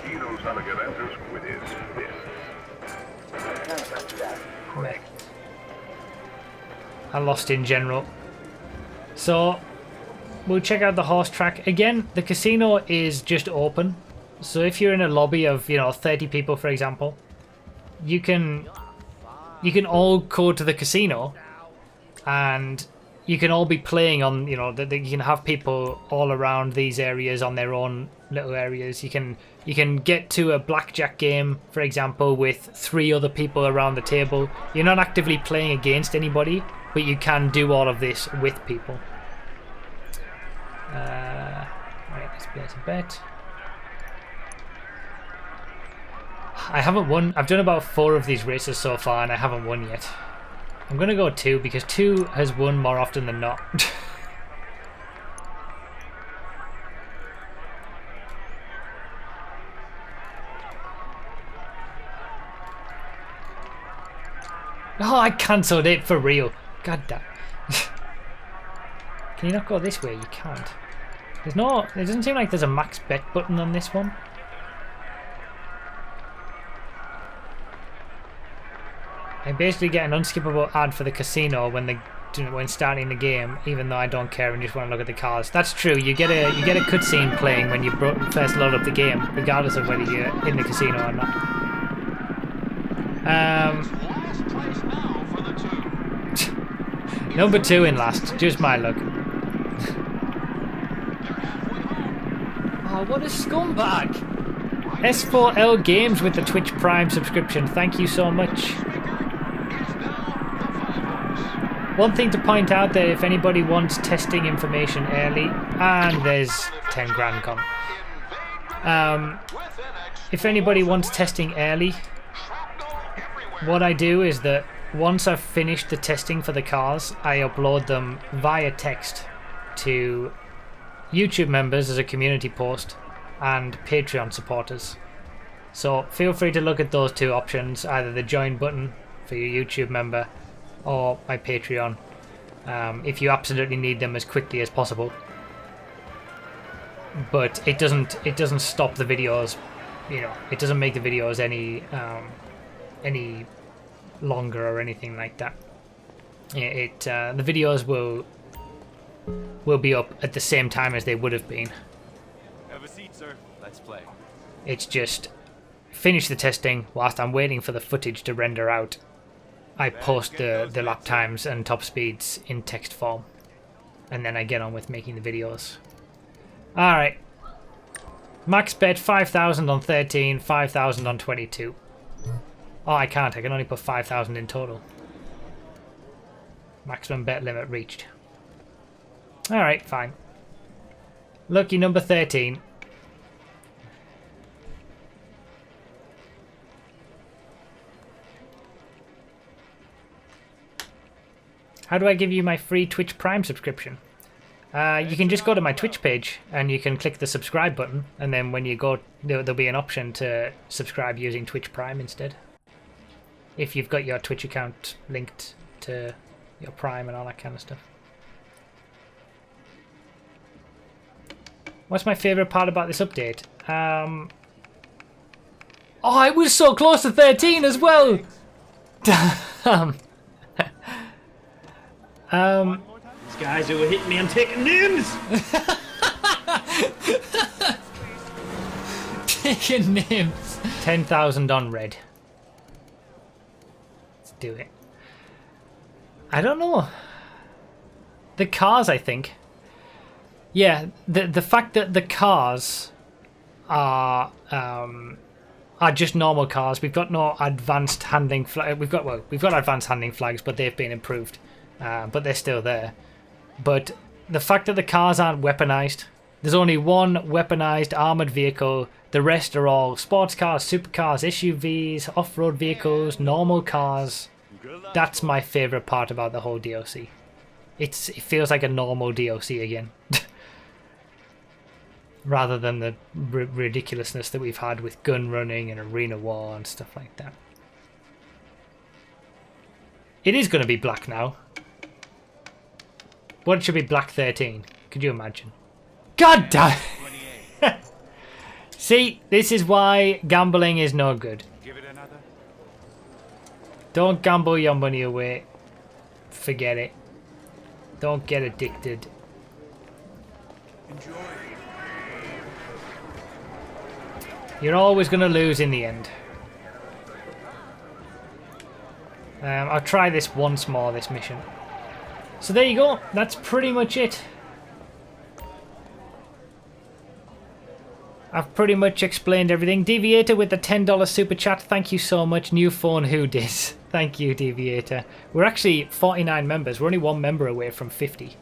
He knows how to get answers with his lips. Meh. I lost in general. So we'll check out the horse track. Again, the casino is just open. So if you're in a lobby of, 30 people, for example, you can all go to the casino and you can all be playing on, you can have people all around these areas on their own little areas. You can get to a blackjack game, for example, with 3 other people around the table. You're not actively playing against anybody, but you can do all of this with people. Right, let's place a bet. I haven't won. I've done about 4 of these races so far and I haven't won yet. I'm going to go 2 because 2 has won more often than not. Oh, I cancelled it for real. God damn. Can you not go this way? You can't. It doesn't seem like there's a max bet button on this one. I basically get an unskippable ad for the casino when starting the game, even though I don't care and just want to look at the cars. That's true. You get a cutscene playing when you first load up the game, regardless of whether you're in the casino or not. Number 2 in last. Just my luck. Oh, what a scumbag! S4L Games with the Twitch Prime subscription. Thank you so much. One thing to point out that if anybody wants testing information early, and there's 10 grand gone. If anybody wants testing early, what I do is that once I've finished the testing for the cars, I upload them via text to YouTube members as a community post and Patreon supporters. So feel free to look at those 2 options, either the join button for your YouTube member or my Patreon, if you absolutely need them as quickly as possible. But it doesn't stop the videos you know, it doesn't make the videos any longer or anything like that. The videos will be up at the same time as they would have been. Have a seat, sir. Let's play. It's just finish the testing whilst I'm waiting for the footage to render out. I post the lap times and top speeds in text form, and then I get on with making the videos. Alright. Max bet 5,000 on 13, 5,000 on 22. Oh, I can't. I can only put 5,000 in total. Maximum bet limit reached. Alright, fine. Lucky number 13. How do I give you my free Twitch Prime subscription? You can just go to my Twitch page and you can click the subscribe button, and then when you go, there'll be an option to subscribe using Twitch Prime instead. If you've got your Twitch account linked to your Prime and all that kind of stuff. What's my favourite part about this update? Oh, it was so close to 13 as well! Damn! These guys who were hitting me, I'm taking names! Taking names. 10,000 on red. Let's do it. I don't know. The cars, I think. Yeah, the fact that the cars are just normal cars. We've got no advanced handling flag. We've got advanced handling flags, but they've been improved. But they're still there. But the fact that the cars aren't weaponized, there's only one weaponized armored vehicle. The rest are all sports cars, supercars, SUVs, off-road vehicles, normal cars. That's my favorite part about the whole DLC. It feels like a normal DLC again. Rather than the ridiculousness that we've had with gun running and arena war and stuff like that. It is going to be black now. What, it should be black 13? Could you imagine? God damn! See, this is why gambling is no good. Give it another. Don't gamble your money away. Forget it. Don't get addicted. Enjoy. You're always going to lose in the end. I'll try this once more, this mission. So there you go. That's pretty much it. I've pretty much explained everything. Deviator with the $10 super chat. Thank you so much. New phone who dis. Thank you, Deviator. We're actually 49 members. We're only one member away from 50.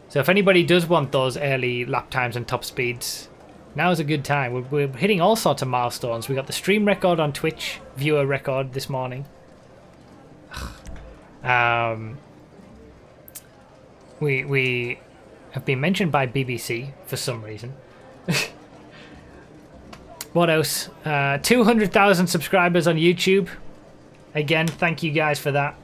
So if anybody does want those early lap times and top speeds, now's a good time. We're hitting all sorts of milestones. We got the stream record on Twitch, viewer record this morning. We have been mentioned by BBC for some reason. What else? 200,000 subscribers on YouTube. Again, thank you guys for that.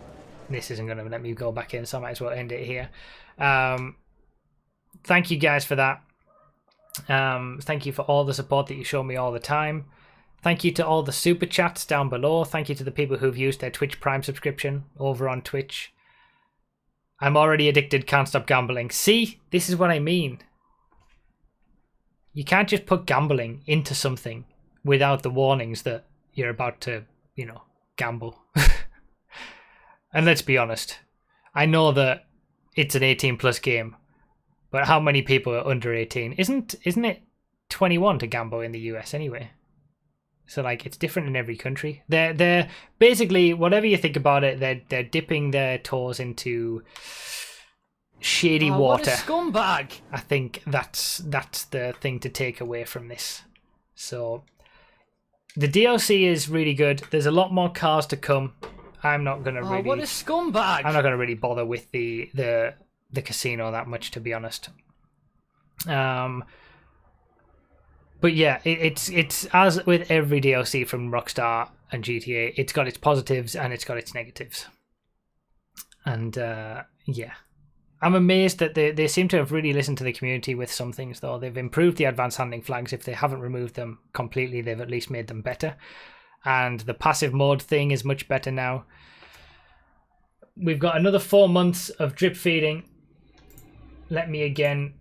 This isn't going to let me go back in, so I might as well end it here. Thank you guys for that. Thank you for all the support that you show me all the time. Thank you to all the super chats down below. Thank you to the people who've used their Twitch Prime subscription over on Twitch. I'm already addicted, can't stop gambling. See, this is what I mean. You can't just put gambling into something without the warnings that you're about to, you know, gamble. And let's be honest, I know that it's an 18 plus game, but how many people are under 18? Isn't it 21 to gamble in the US anyway? So like it's different in every country. They're basically, whatever you think about it, they're dipping their toes into shady water. What a scumbag! I think that's the thing to take away from this. So the DLC is really good. There's a lot more cars to come. I'm not gonna really. What a scumbag! I'm not gonna really bother with the casino that much, to be honest. But yeah, it's as with every DLC from Rockstar and GTA, it's got its positives and it's got its negatives. And yeah, I'm amazed that they seem to have really listened to the community with some things, though. They've improved the advanced handling flags. If they haven't removed them completely, they've at least made them better. And the passive mode thing is much better now. We've got another 4 months of drip feeding. Let me again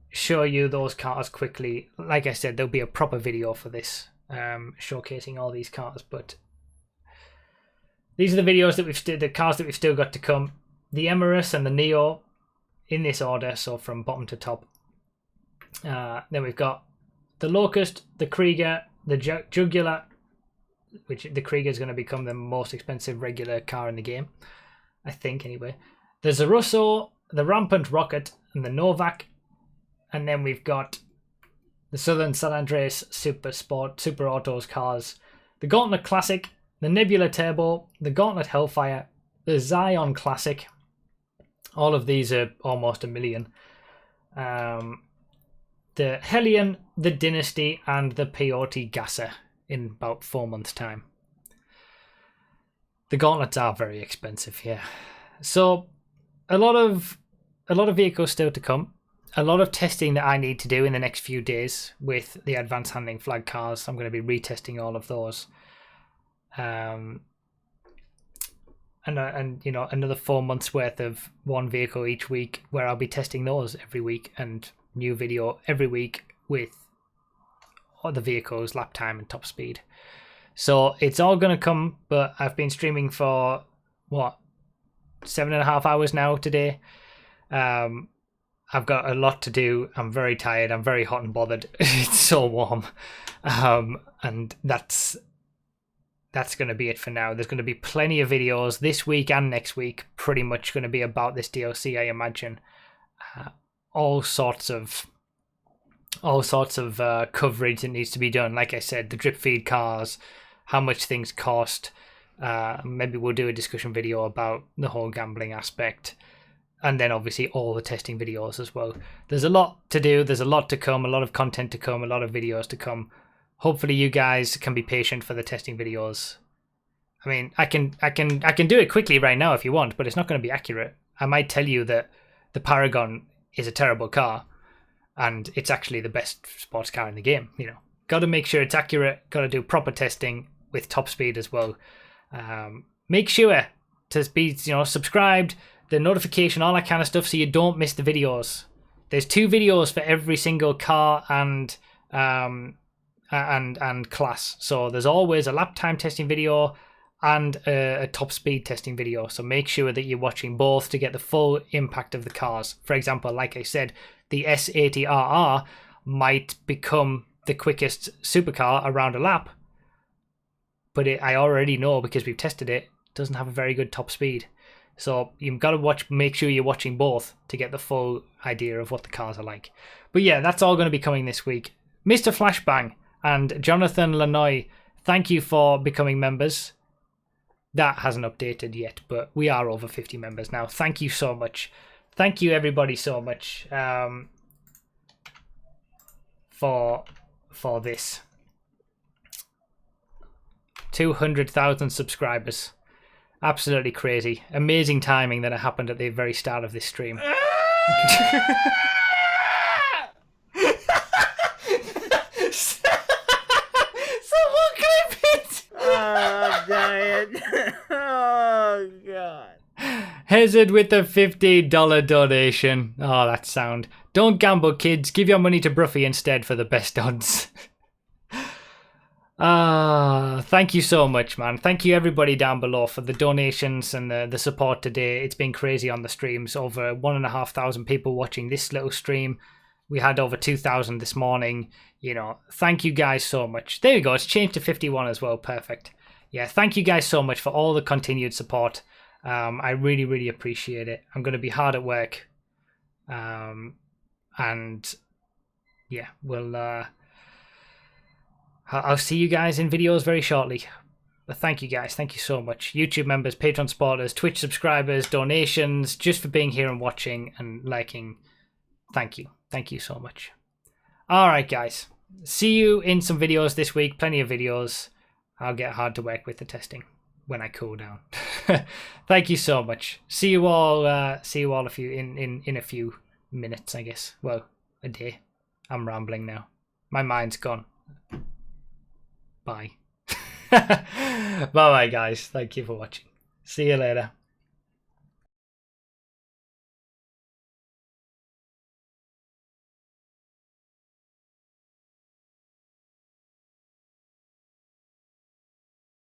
show you those cars quickly. Like I said, there'll be a proper video for this, showcasing all these cars. But these are the videos that the cars that we've still got to come. The Emirates and the Neo, in this order, so from bottom to top. Then we've got the Locust, the Krieger, the Jugular, which the Krieger is going to become the most expensive regular car in the game, I think, anyway. The Zarusso, the Rampant Rocket, and the Novak. And then we've got the Southern San Andreas Super Autos cars, the Gauntlet Classic, the Nebula Turbo, the Gauntlet Hellfire, the Zion Classic. All of these are almost $1 million. The Hellion, the Dynasty, and the Peyote Gasser in about 4 months' time. The Gauntlets are very expensive, yeah. So a lot of vehicles still to come. A lot of testing that I need to do in the next few days with the advanced handling flag cars. I'm going to be retesting all of those. And you know, another 4 months worth of one vehicle each week, where I'll be testing those every week, and new video every week with other vehicles, lap time and top speed. So it's all going to come, but I've been streaming for what, 7.5 hours now today. I've got a lot to do. I'm very tired. I'm very hot and bothered. It's so warm. And that's going to be it for now. There's going to be plenty of videos this week and next week, pretty much going to be about this DLC, I imagine. All sorts of coverage that needs to be done. Like I said, the drip feed cars, how much things cost. Maybe we'll do a discussion video about the whole gambling aspect. And then obviously all the testing videos as well. There's a lot to do. There's a lot to come. A lot of content to come. A lot of videos to come. Hopefully you guys can be patient for the testing videos. I mean, I can do it quickly right now if you want, but it's not going to be accurate. I might tell you that the Paragon is a terrible car, and it's actually the best sports car in the game. You know, got to make sure it's accurate. Got to do proper testing with top speed as well. Make sure to be, you know, subscribed, the notification, all that kind of stuff, so you don't miss the videos. There's 2 videos for every single car and class. So there's always a lap time testing video and a top speed testing video. So make sure that you're watching both to get the full impact of the cars. For example, like I said, the S80RR might become the quickest supercar around a lap, but I already know, because we've tested it, doesn't have a very good top speed. So you've got to make sure you're watching both to get the full idea of what the cars are like. But yeah, that's all going to be coming this week. Mr. Flashbang and Jonathan Lanoy, thank you for becoming members. That hasn't updated yet, but we are over 50 members now. Thank you so much. Thank you everybody so much for this. 200,000 subscribers. Absolutely crazy. Amazing timing that it happened at the very start of this stream. Someone clip it! Oh, I'm dying. Oh, God. Hazard with the $50 donation. Oh, that sound. Don't gamble, kids. Give your money to Bruffy instead for the best odds. Thank you so much, man. Thank you everybody down below for the donations and the support today. It's been crazy on the streams. Over 1,500 people watching this little stream. We had over 2,000 this morning. You know, thank you guys so much. There you go. It's changed to 51 as well. Perfect. Yeah, thank you guys so much for all the continued support. I really, really appreciate it. I'm going to be hard at work. And yeah, I'll see you guys in videos very shortly. But thank you guys. Thank you so much. YouTube members, Patreon supporters, Twitch subscribers, donations, just for being here and watching and liking. Thank you. Thank you so much. Alright guys. See you in some videos this week. Plenty of videos. I'll get hard to work with the testing. when I cool down. Thank you so much. See you all a few in a few minutes, I guess. Well, a day. I'm rambling now. My mind's gone. Bye. Bye bye guys. Thank you for watching. See you later.